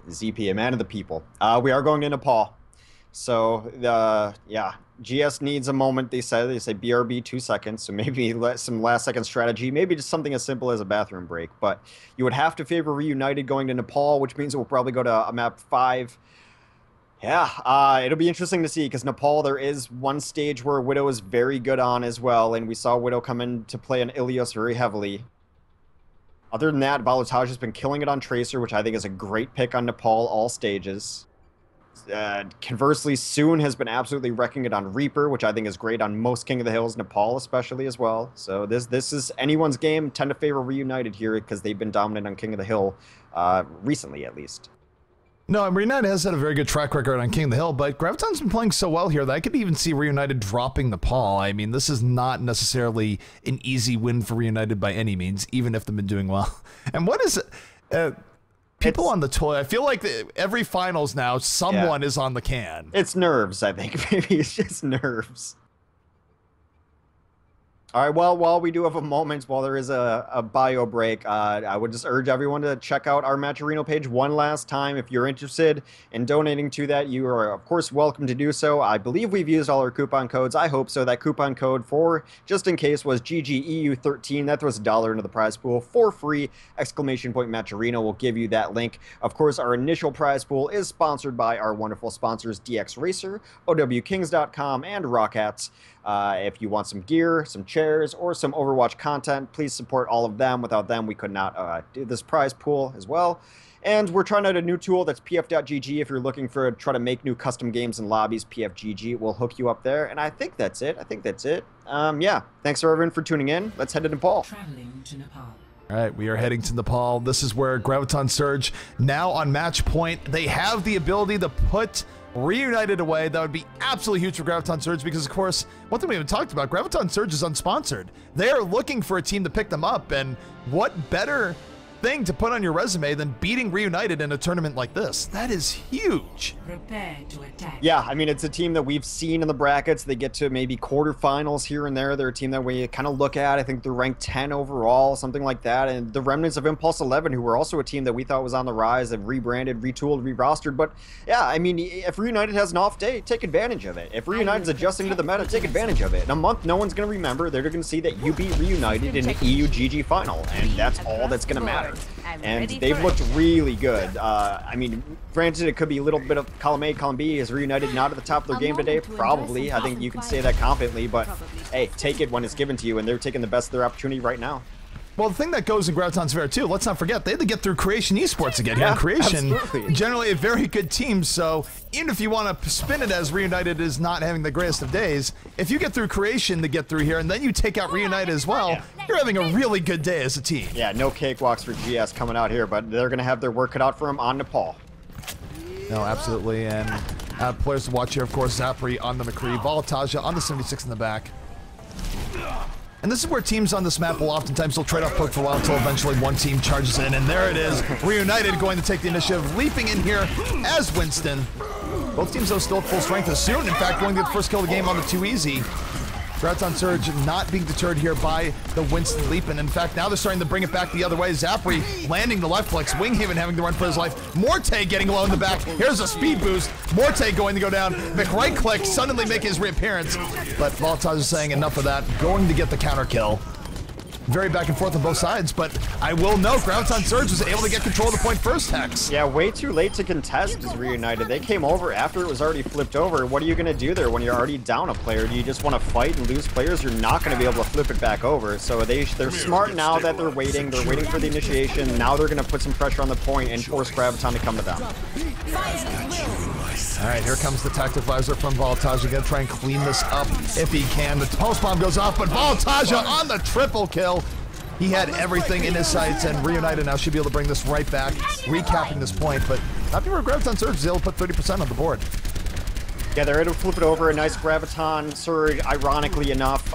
[SPEAKER 1] ZP, a man of the people. We are going to Nepal. So, yeah, GS needs a moment, they say. They say BRB 2 seconds, so maybe some last-second strategy, maybe just something as simple as a bathroom break. But you would have to favor Reunited going to Nepal, which means we'll probably go to a map 5. Yeah, it'll be interesting to see, because Nepal, there is one stage where Widow is very good on as well, and we saw Widow come in to play on Ilios very heavily. Other than that, Valataja has been killing it on Tracer, which I think is a great pick on Nepal all stages. Conversely, Soon has been absolutely wrecking it on Reaper, which I think is great on most King of the Hills, Nepal especially as well. So this is anyone's game. Tend to favor Reunited here because they've been dominant on King of the Hill recently, at least.
[SPEAKER 2] No, Reunited has had a very good track record on King of the Hill, but Graviton's been playing so well here that I could even see Reunited dropping Nepal. I mean, this is not necessarily an easy win for Reunited by any means, even if they've been doing well. And what is it? People on the toy, I feel like every finals now, someone is on the can.
[SPEAKER 1] It's nerves, I think. Maybe it's just nerves. All right, well, while we do have a moment, while there is a bio break, I would just urge everyone to check out our Matcherino page one last time. If you're interested in donating to that, you are, of course, welcome to do so. I believe we've used all our coupon codes. I hope so. That coupon code for, just in case, was GGEU13. That throws $1 into the prize pool for free. ! Matcherino will give you that link. Of course, our initial prize pool is sponsored by our wonderful sponsors, DX Racer, OWKings.com, and Rockhats. If you want some gear, some chairs, or some Overwatch content, please support all of them. Without them, we could not do this prize pool as well. And we're trying out a new tool that's pf.gg. If you're looking for try to make new custom games and lobbies, pfgg will hook you up there. And I think that's it. Yeah, thanks everyone for tuning in. Let's head to Nepal.
[SPEAKER 5] Traveling to Nepal.
[SPEAKER 2] All right, we are heading to Nepal. This is where Graviton Surge, now on match point, they have the ability to put Reunited away. That would be absolutely huge for Graviton Surge because, of course, one thing we haven't talked about, Graviton Surge is unsponsored. They are looking for a team to pick them up, and what better thing to put on your resume than beating Reunited in a tournament like this? That is huge.
[SPEAKER 5] Prepare to attack.
[SPEAKER 1] Yeah, I mean, it's a team that we've seen in the brackets. They get to maybe quarterfinals here and there. They're a team that we kind of look at. I think they're ranked 10 overall, something like that. And the remnants of Impulse 11, who were also a team that we thought was on the rise, have rebranded, retooled, re-rostered. But yeah, I mean, if Reunited has an off day, take advantage of it. If Reunited's adjusting to the meta, take advantage of it. In a month, no one's going to remember. They're going to see that you beat Reunited in an EU GG final, and that's all that's going to matter. And they've looked really good. I mean, granted, it could be a little bit of column A, column B. Is Reunited not at the top of their game today? Probably. I think you can say that confidently, but hey, take it when it's given to you, and they're taking the best of their opportunity right now.
[SPEAKER 2] Well, the thing that goes in Graviton's favor, too, let's not forget, they had to get through Creation Esports again. Yeah, Creation, absolutely. Generally a very good team, so even if you want to spin it as Reunited is not having the greatest of days, if you get through Creation to get through here, and then you take out Reunited as well, you're having a really good day as a team.
[SPEAKER 1] Yeah, no cakewalks for GS coming out here, but they're going to have their work cut out for them on Nepal.
[SPEAKER 2] No, absolutely, and players to watch here, of course, Zapri on the McCree, Valataja on the 76 in the back. And this is where teams on this map will oftentimes will trade off poke for a while until eventually one team charges in, and there it is. Reunited going to take the initiative, leaping in here as Winston. Both teams though still at full strength as Soon, in fact, going to get the first kill of the game on the 2 Easy. Graviton Surge not being deterred here by the Winston leap, and in fact, now they're starting to bring it back the other way. Zapri landing the left flex, Winghaven having to run for his life. Morte getting low in the back. Here's a speed boost. Morte going to go down. McRight click suddenly making his reappearance, but Voltage is saying enough of that, going to get the counter kill. Very back and forth on both sides, but I will note Graviton Surge was able to get control of the point first, Hex.
[SPEAKER 1] Yeah, way too late to contest is Reunited. They came over after it was already flipped over. What are you going to do there when you're already down a player? Do you just want to fight and lose players? You're not going to be able to flip it back over. So they're smart now that they're waiting. They're waiting for the initiation. Now they're going to put some pressure on the point and force Graviton to come to them.
[SPEAKER 2] All right, here comes the tactic visor from Voltage. Going to try and clean this up if he can. The pulse bomb goes off, but Voltage on the triple kill. He had everything in his sights, and Reunited now should be able to bring this right back, recapping this point, but not before Graviton Surge is able to put 30% on the board.
[SPEAKER 1] Yeah, they're able to flip it over. A nice Graviton Surge, ironically enough.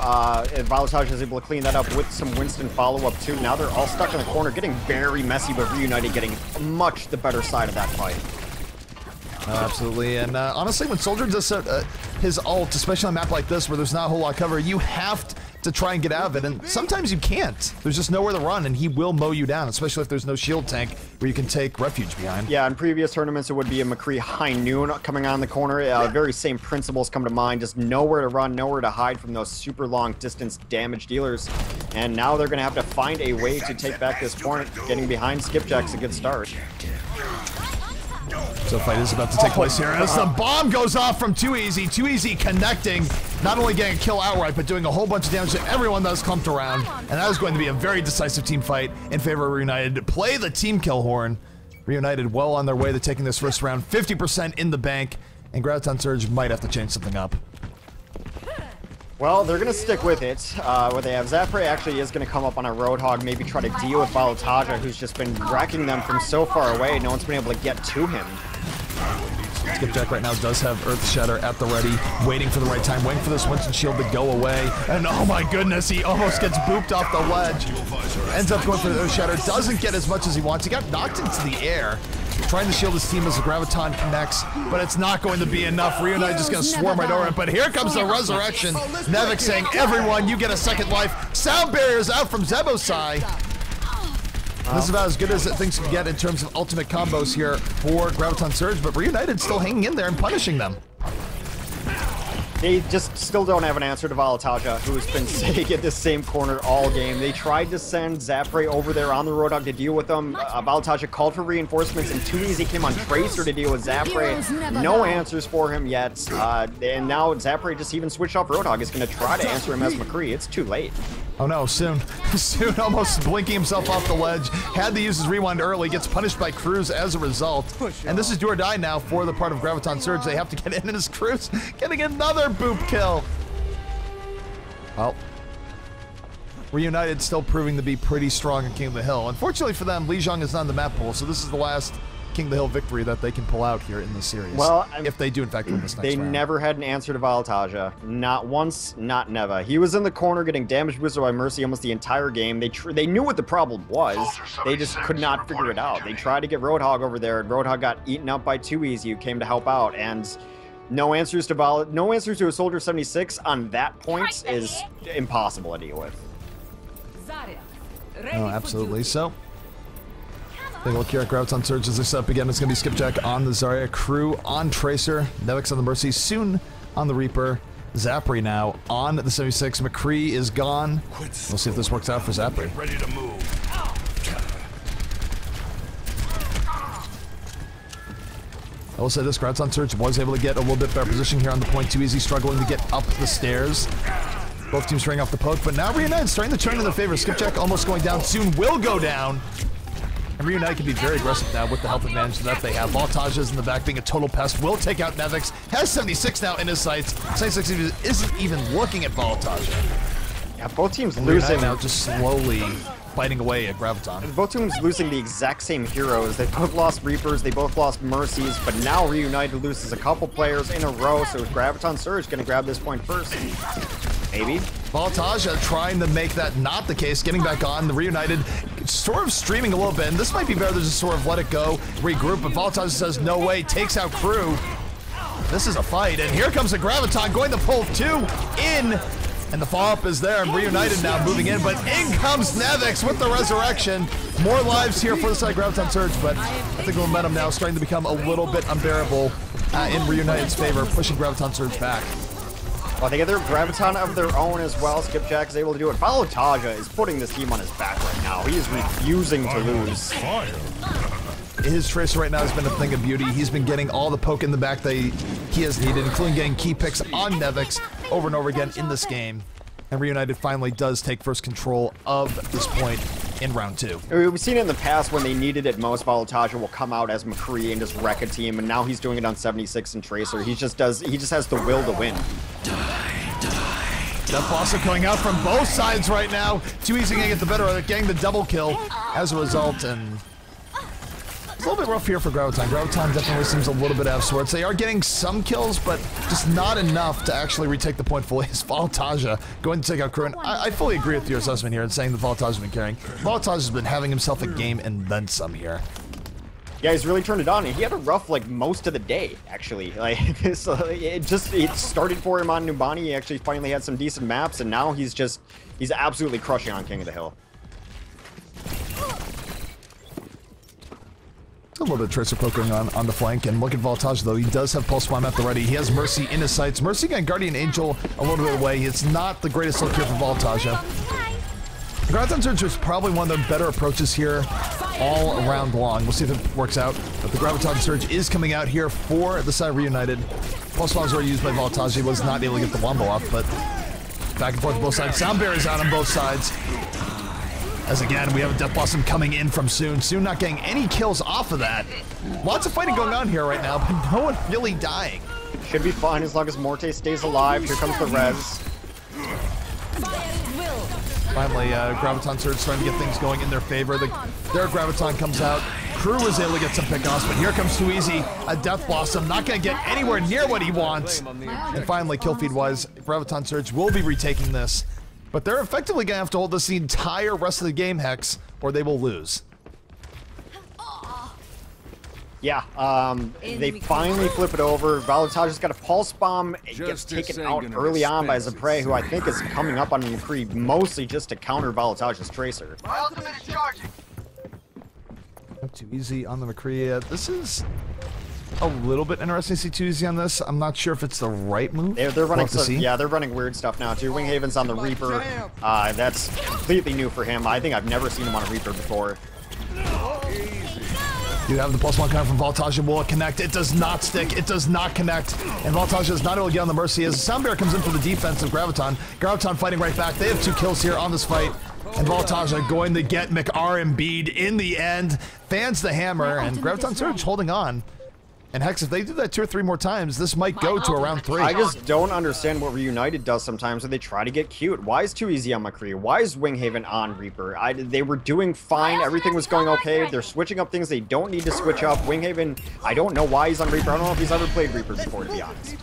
[SPEAKER 1] Voltage is able to clean that up with some Winston follow-up, too. Now they're all stuck in the corner, getting very messy, but Reunited getting much the better side of that fight.
[SPEAKER 2] Absolutely, and honestly, when Soldier does his ult, especially on a map like this where there's not a whole lot of cover, you have to try and get out of it, and sometimes you can't. There's just nowhere to run, and he will mow you down, especially if there's no shield tank where you can take refuge behind.
[SPEAKER 1] Yeah, in previous tournaments, it would be a McCree High Noon coming on the corner. Very same principles come to mind, just nowhere to run, nowhere to hide from those super long distance damage dealers. And now they're going to have to find a way to take back this point. Getting behind Skipjack's a good start.
[SPEAKER 2] So fight is about to take place here as the bomb goes off from Too Easy. Too Easy connecting, not only getting a kill outright, but doing a whole bunch of damage to everyone that's clumped around. And that is going to be a very decisive team fight in favor of Reunited. Play the team kill horn. Reunited well on their way to taking this first round, 50% in the bank, and Graviton Surge might have to change something up.
[SPEAKER 1] Well, they're going to stick with it. What they have, Zapre actually is going to come up on a Roadhog, maybe try to deal with Voltage, who's just been wrecking them from so far away. No one's been able to get to him.
[SPEAKER 2] Skipjack right now does have Earth Shatter at the ready, waiting for the right time, waiting for this Winston shield to go away. And oh my goodness, he almost gets booped off the ledge. Ends up going for the Earth Shatter, doesn't get as much as he wants. He got knocked into the air, trying to shield his team as the Graviton connects, but it's not going to be enough. Reunite just going to swarm right over it, but here comes the resurrection. Nevik saying, everyone, you get a second life. Sound barriers out from Zebosai. This is about as good as things can get in terms of ultimate combos here for Graviton Surge, but Reunited still hanging in there and punishing them.
[SPEAKER 1] They just still don't have an answer to Volataja, who's been sitting in this same corner all game. They tried to send Zapre over there on the Roadhog to deal with them. Volataja called for reinforcements, and Too Easy came on Tracer to deal with Zapre. No answers for him yet, and now Zapre just even switched off Roadhog. Is going to try to answer him as McCree. It's too late.
[SPEAKER 2] Oh no, soon, almost blinking himself off the ledge. Had to use his rewind early, gets punished by Cruz as a result. And this is do or die now for the part of Graviton Surge. They have to get in, and his Cruz getting another boop kill. Well, Reunited still proving to be pretty strong in King of the Hill. Unfortunately for them, Lijiang is on the map pool, so this is the last King of the Hill victory that they can pull out here in the series. Well, if they do in fact win this next round.
[SPEAKER 1] They never had an answer to Volataja. Not once, not never. He was in the corner getting damage boosted by Mercy almost the entire game. They knew what the problem was. They just could not figure it out. They tried to get Roadhog over there, and Roadhog got eaten up by Too Easy, who came to help out, and no answers to a Soldier 76 on that point is impossible to deal with.
[SPEAKER 2] Oh, absolutely. So take a look here at Graviton Surge as they set up again. It's going to be Skipjack on the Zarya, Crew on Tracer, Nevik's on the Mercy, soon on the Reaper, Zapri now on the 76. McCree is gone. We'll see if this works out for Zapri.
[SPEAKER 7] Ready to move.
[SPEAKER 2] I will say this, Graviton Surge was able to get a little bit better position here on the point. Too Easy struggling to get up the stairs. Both teams trying off the poke, but now Reunited starting to turn in their favor. Skipjack almost going down, soon will go down. And Reunite can be very aggressive now with the health advantage that they have. Voltage is in the back being a total pest. Will take out Nevix. Has 76 now in his sights. 76 isn't even looking at Voltage.
[SPEAKER 1] Yeah, both teams losing
[SPEAKER 2] now, just slowly fighting away at Graviton.
[SPEAKER 1] Both teams losing the exact same heroes. They both lost Reapers, they both lost Mercies, but now Reunited loses a couple players in a row, so Graviton Surge gonna grab this point first. Maybe.
[SPEAKER 2] Voltage trying to make that not the case, getting back on. The Reunited sort of streaming a little bit, and this might be better to just sort of let it go, regroup, but Voltage says no way, takes out Crew. This is a fight, and here comes the Graviton going to pull two in. And the follow-up is there, and Reunited now moving in, but in comes Nevix with the resurrection. More lives here for the side Graviton Surge, but I think the momentum now is starting to become a little bit unbearable in Reunited's favor, pushing Graviton Surge back.
[SPEAKER 1] Well, they get their Graviton of their own as well. Skipjack is able to do it. Valotaja is putting this team on his back right now. He is refusing to lose.
[SPEAKER 2] His Tracer right now has been a thing of beauty. He's been getting all the poke in the back that he has needed, including getting key picks on Nevix over and over again in this game. And Reunited finally does take first control of this point in round 2.
[SPEAKER 1] We've seen it in the past when they needed it most. Valotaja will come out as McCree and just wreck a team, and now he's doing it on 76 and Tracer. He just has the will to win.
[SPEAKER 2] Death Blossom coming out from both sides right now. Too easy to get the better of it, getting the double kill as a result, and it's a little bit rough here for Graviton. Graviton definitely seems a little bit out of sorts. They are getting some kills, but just not enough to actually retake the point fully. It's Valotaja going to take out Crew, and I fully agree with your assessment here in saying that Valotaja's been carrying. Valotaja's been having himself a game and then some here.
[SPEAKER 1] Yeah, he's really turned it on, and he had a rough, like, most of the day, actually. Like, so it started for him on Numbani. He actually finally had some decent maps, and now he's absolutely crushing on King of the Hill.
[SPEAKER 2] A little bit of Tracer poking on the flank, and look at Valotaja though. He does have Pulse Bomb at the ready. He has Mercy in his sights. Mercy got Guardian Angel a little bit away. It's not the greatest look here for Valotaja. Graviton Surge is probably one of the better approaches here all around long. We'll see if it works out. But the Graviton Surge is coming out here for the side Reunited. Pulse Bombs were used by Valotaja. He was not able to get the Wombo off, but back and forth on both sides. Sound Barrier's out on both sides. As again, we have a Death Blossom coming in from Soon. Soon not getting any kills off of that. Lots of fighting going on here right now, but no one really dying.
[SPEAKER 1] Should be fine as long as Morte stays alive. Here comes the res.
[SPEAKER 2] Finally, Graviton Surge starting to get things going in their favor. Their Graviton comes out. Crew was able to get some pick-offs, but here comes Too Easy. A Death Blossom, not going to get anywhere near what he wants. And finally, kill feed-wise, Graviton Surge will be retaking this. But they're effectively going to have to hold this the entire rest of the game, Hex, or they will lose.
[SPEAKER 1] Yeah, they finally flip it over. Valotaja's got a Pulse Bomb. It gets taken out early on by Zapre, who I think is coming up on McCree mostly just to counter Valotaja's Tracer.
[SPEAKER 3] My ultimate is charging.
[SPEAKER 2] Too Easy on the McCree. This is a little bit interesting to see Too Easy on this. I'm not sure if it's the right move.
[SPEAKER 1] They're running yeah, they're running weird stuff now too. Winghaven's on the Reaper. That's completely new for him. I think I've never seen him on a Reaper before.
[SPEAKER 2] You have the Pulse One coming from Valotaja. Will it connect? It does not stick. It does not connect. And Valotaja is not able to get on the Mercy as Sound Bear comes in for the defense of Graviton. Graviton fighting right back. They have 2 kills here on this fight. And Valotaja going to get McRMB'd in the end. Fans the hammer, and Graviton Surge holding on. And Hex, if they do that 2 or 3 more times, this might go to around 3.
[SPEAKER 1] I just don't understand what Reunited does sometimes when they try to get cute. Why is Too Easy on McCree? Why is Winghaven on Reaper? They were doing fine. Everything was going okay. They're switching up things they don't need to switch up. Winghaven, I don't know why he's on Reaper. I don't know if he's ever played Reaper before, to be honest.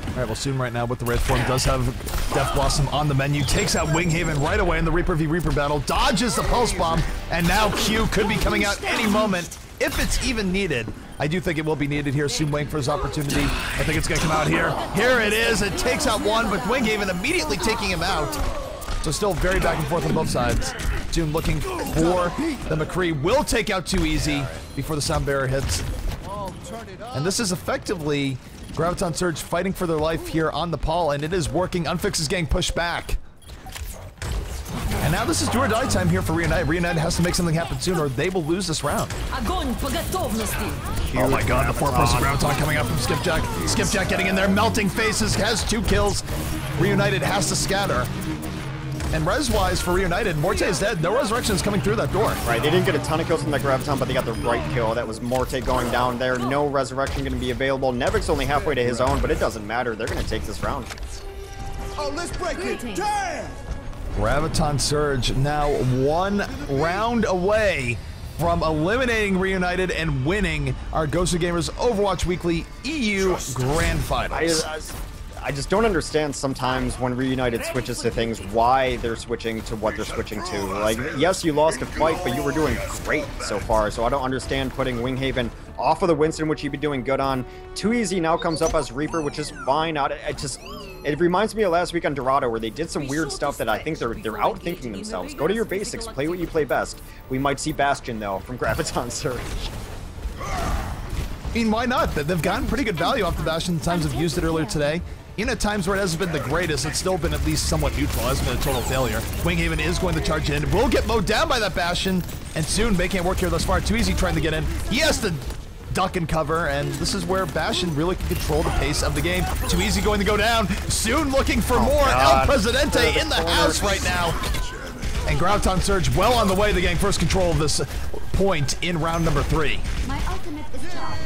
[SPEAKER 2] All right, well, Soon right now with the red form does have Death Blossom on the menu. Takes out Winghaven right away in the Reaper v Reaper battle. Dodges the Pulse Bomb, and now Q could be coming out any moment. If it's even needed. I do think it will be needed here. Soon waiting for his opportunity. I think it's going to come out here. Here it is. It takes out one, but Winghaven immediately taking him out. So still very back and forth on both sides. Soon looking for the McCree. Will take out Too Easy before the Sound Bearer hits. And this is effectively Graviton Surge fighting for their life here on the Paul, and it is working. Unfix is getting pushed back. And now this is do or die time here for Reunited. Reunited has to make something happen soon or they will lose this round. Oh my god, the 4-person Graviton coming out from Skipjack. Skipjack getting in there, melting faces, has 2 kills. Reunited has to scatter. And res-wise for Reunited, Morte is dead. No resurrection is coming through that door.
[SPEAKER 1] Right, they didn't get a ton of kills from that Graviton, but they got the right kill. That was Morte going down there. No resurrection going to be available. Nevix only halfway to his own, but it doesn't matter. They're going to take this round.
[SPEAKER 3] Oh, let's break it. Damn!
[SPEAKER 2] Graviton Surge now 1 round away from eliminating Reunited and winning our GosuGamers Overwatch Weekly EU Grand Finals.
[SPEAKER 1] I just don't understand sometimes when Reunited switches to things, why they're switching to what they're switching to. Like, yes, you lost a fight, but you were doing great so far, so I don't understand putting Winghaven off of the Winston, which you'd be doing good on. Too Easy now comes up as Reaper, which is fine. It reminds me of last week on Dorado, where they did some weird stuff that I think they're outthinking themselves. Go to your basics, play what you play best. We might see Bastion, though, from Graviton Surge.
[SPEAKER 2] I mean, why not? They've gotten pretty good value off the Bastion the times I've used it earlier today. Even at times where it hasn't been the greatest, it's still been at least somewhat neutral. It hasn't been a total failure. Winghaven is going to charge in. Will get mowed down by that Bastion, and soon making it work here thus far. Too Easy trying to get in. He has to duck and cover, and this is where Bastion really can control the pace of the game. Too Easy going to go down. Soon looking for more. El Presidente in the house right now. And Graviton Surge well on the way to getting first control of this point in round number 3.
[SPEAKER 6] My ultimate is charged.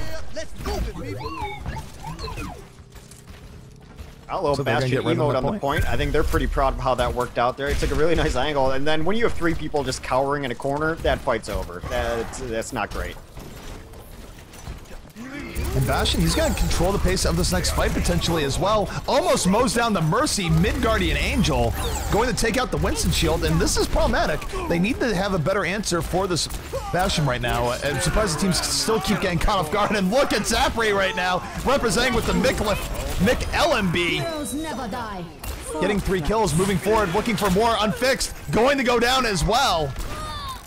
[SPEAKER 1] Hello,
[SPEAKER 2] So
[SPEAKER 1] Bastion emote on the point. I think they're pretty proud of how that worked out there. It took a really nice angle, and then when you have 3 people just cowering in a corner, that fight's over. That's not great.
[SPEAKER 2] And Bastion, he's going to control the pace of this next fight potentially as well. Almost mows down the Mercy mid-Guardian Angel, going to take out the Winston shield, and this is problematic. They need to have a better answer for this Bastion right now. I'm surprised the teams still keep getting caught off guard, and look at Zapri right now, representing with the Mick LMB.
[SPEAKER 6] Heroes never die.
[SPEAKER 2] Getting 3 kills, moving forward, looking for more unfixed, going to go down as well.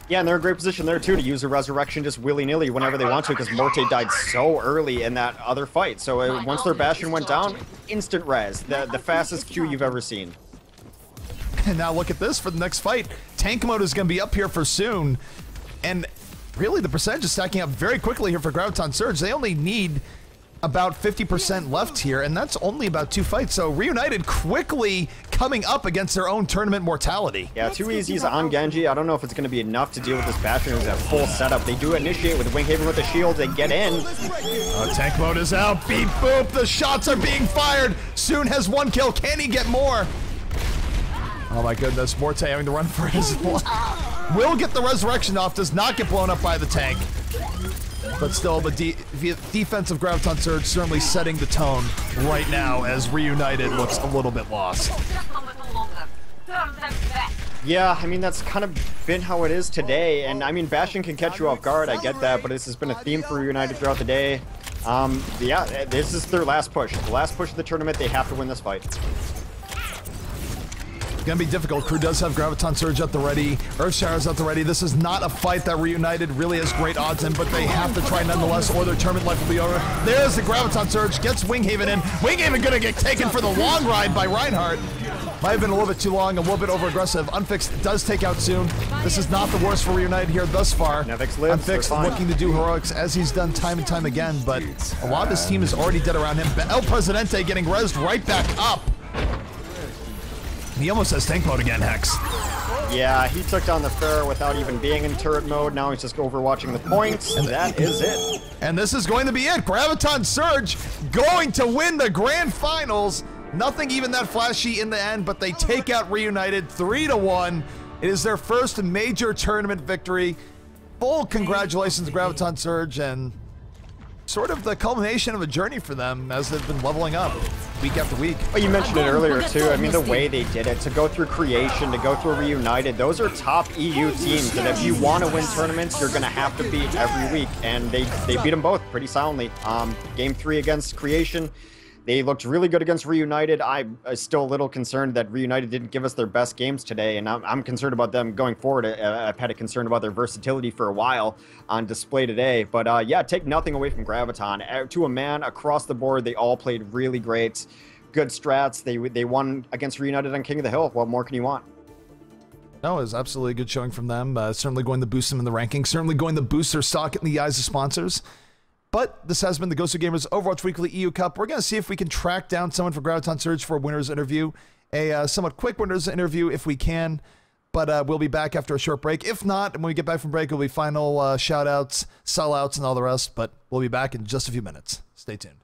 [SPEAKER 1] Yeah, and they're in a great position there, too, to use a Resurrection just willy-nilly whenever they want to, because Morte died so early in that other fight. So once their Bastion went down, instant res. The fastest Q you've ever seen.
[SPEAKER 2] And now look at this for the next fight. Tank mode is going to be up here for soon. And really, the percentage is stacking up very quickly here for Graviton Surge. They only need about 50% left here, and that's only about 2 fights. So Reunited quickly coming up against their own tournament mortality.
[SPEAKER 1] Yeah, Too Easy's on Genji. I don't know if it's going to be enough to deal with this Bastion who's at full setup. They do initiate with Winghaven with the shield. They get in.
[SPEAKER 2] Tank mode is out. Beep boop. The shots are being fired. Soon has 1 kill. Can he get more? Oh my goodness. Morte having to run for his life. Will get the resurrection off. Does not get blown up by the tank. But still, the defensive Graviton Surge certainly setting the tone right now as Reunited looks a little bit lost.
[SPEAKER 1] Yeah, I mean, that's kind of been how it is today. And I mean, Bastion can catch you off guard. I get that, but this has been a theme for Reunited throughout the day. Yeah, this is their last push. The last push of the tournament. They have to win this fight.
[SPEAKER 2] Gonna be difficult. Crew does have Graviton Surge at the ready. Earthshower's at the ready. This is not a fight that Reunited really has great odds in, but they have to try nonetheless, or their tournament life will be over. There's the Graviton Surge, gets Winghaven in. Winghaven gonna get taken for the long ride by Reinhardt. Might have been a little bit too long, a little bit over-aggressive. Unfixed does take out soon. This is not the worst for Reunited here thus far. Unfixed looking to do heroics as he's done time and time again, but a lot of this team is already dead around him. El Presidente getting rezzed right back up. He almost has tank mode again, Hex.
[SPEAKER 1] Yeah, he took down the Pharaoh without even being in turret mode. Now he's just overwatching the points, and that is it.
[SPEAKER 2] And this is going to be it. Graviton Surge going to win the grand finals. Nothing even that flashy in the end, but they take out Reunited 3-1. It is their first major tournament victory. Full congratulations to Graviton Surge, and sort of the culmination of a journey for them as they've been leveling up week after week.
[SPEAKER 1] Well, you mentioned it earlier too. I mean, the way they did it, to go through Creation, to go through Reunited, those are top EU teams that if you want to win tournaments, you're going to have to beat every week. And they beat them both pretty soundly. Game 3 against Creation, they looked really good against Reunited. I'm still a little concerned that Reunited didn't give us their best games today, and I'm concerned about them going forward. I've had a concern about their versatility for a while on display today. But yeah, take nothing away from Graviton. To a man, across the board, they all played really great. Good strats. They won against Reunited on King of the Hill. What more can you want?
[SPEAKER 2] No, it was absolutely a good showing from them. Certainly going to boost them in the rankings. Certainly going to boost their stock in the eyes of sponsors. But this has been the GosuGamers Overwatch Weekly EU Cup. We're going to see if we can track down someone for Graviton Surge for a winner's interview. A somewhat quick winner's interview if we can. But we'll be back after a short break. If not, when we get back from break, it'll be final shout-outs, sell-outs, and all the rest. But we'll be back in just a few minutes. Stay tuned.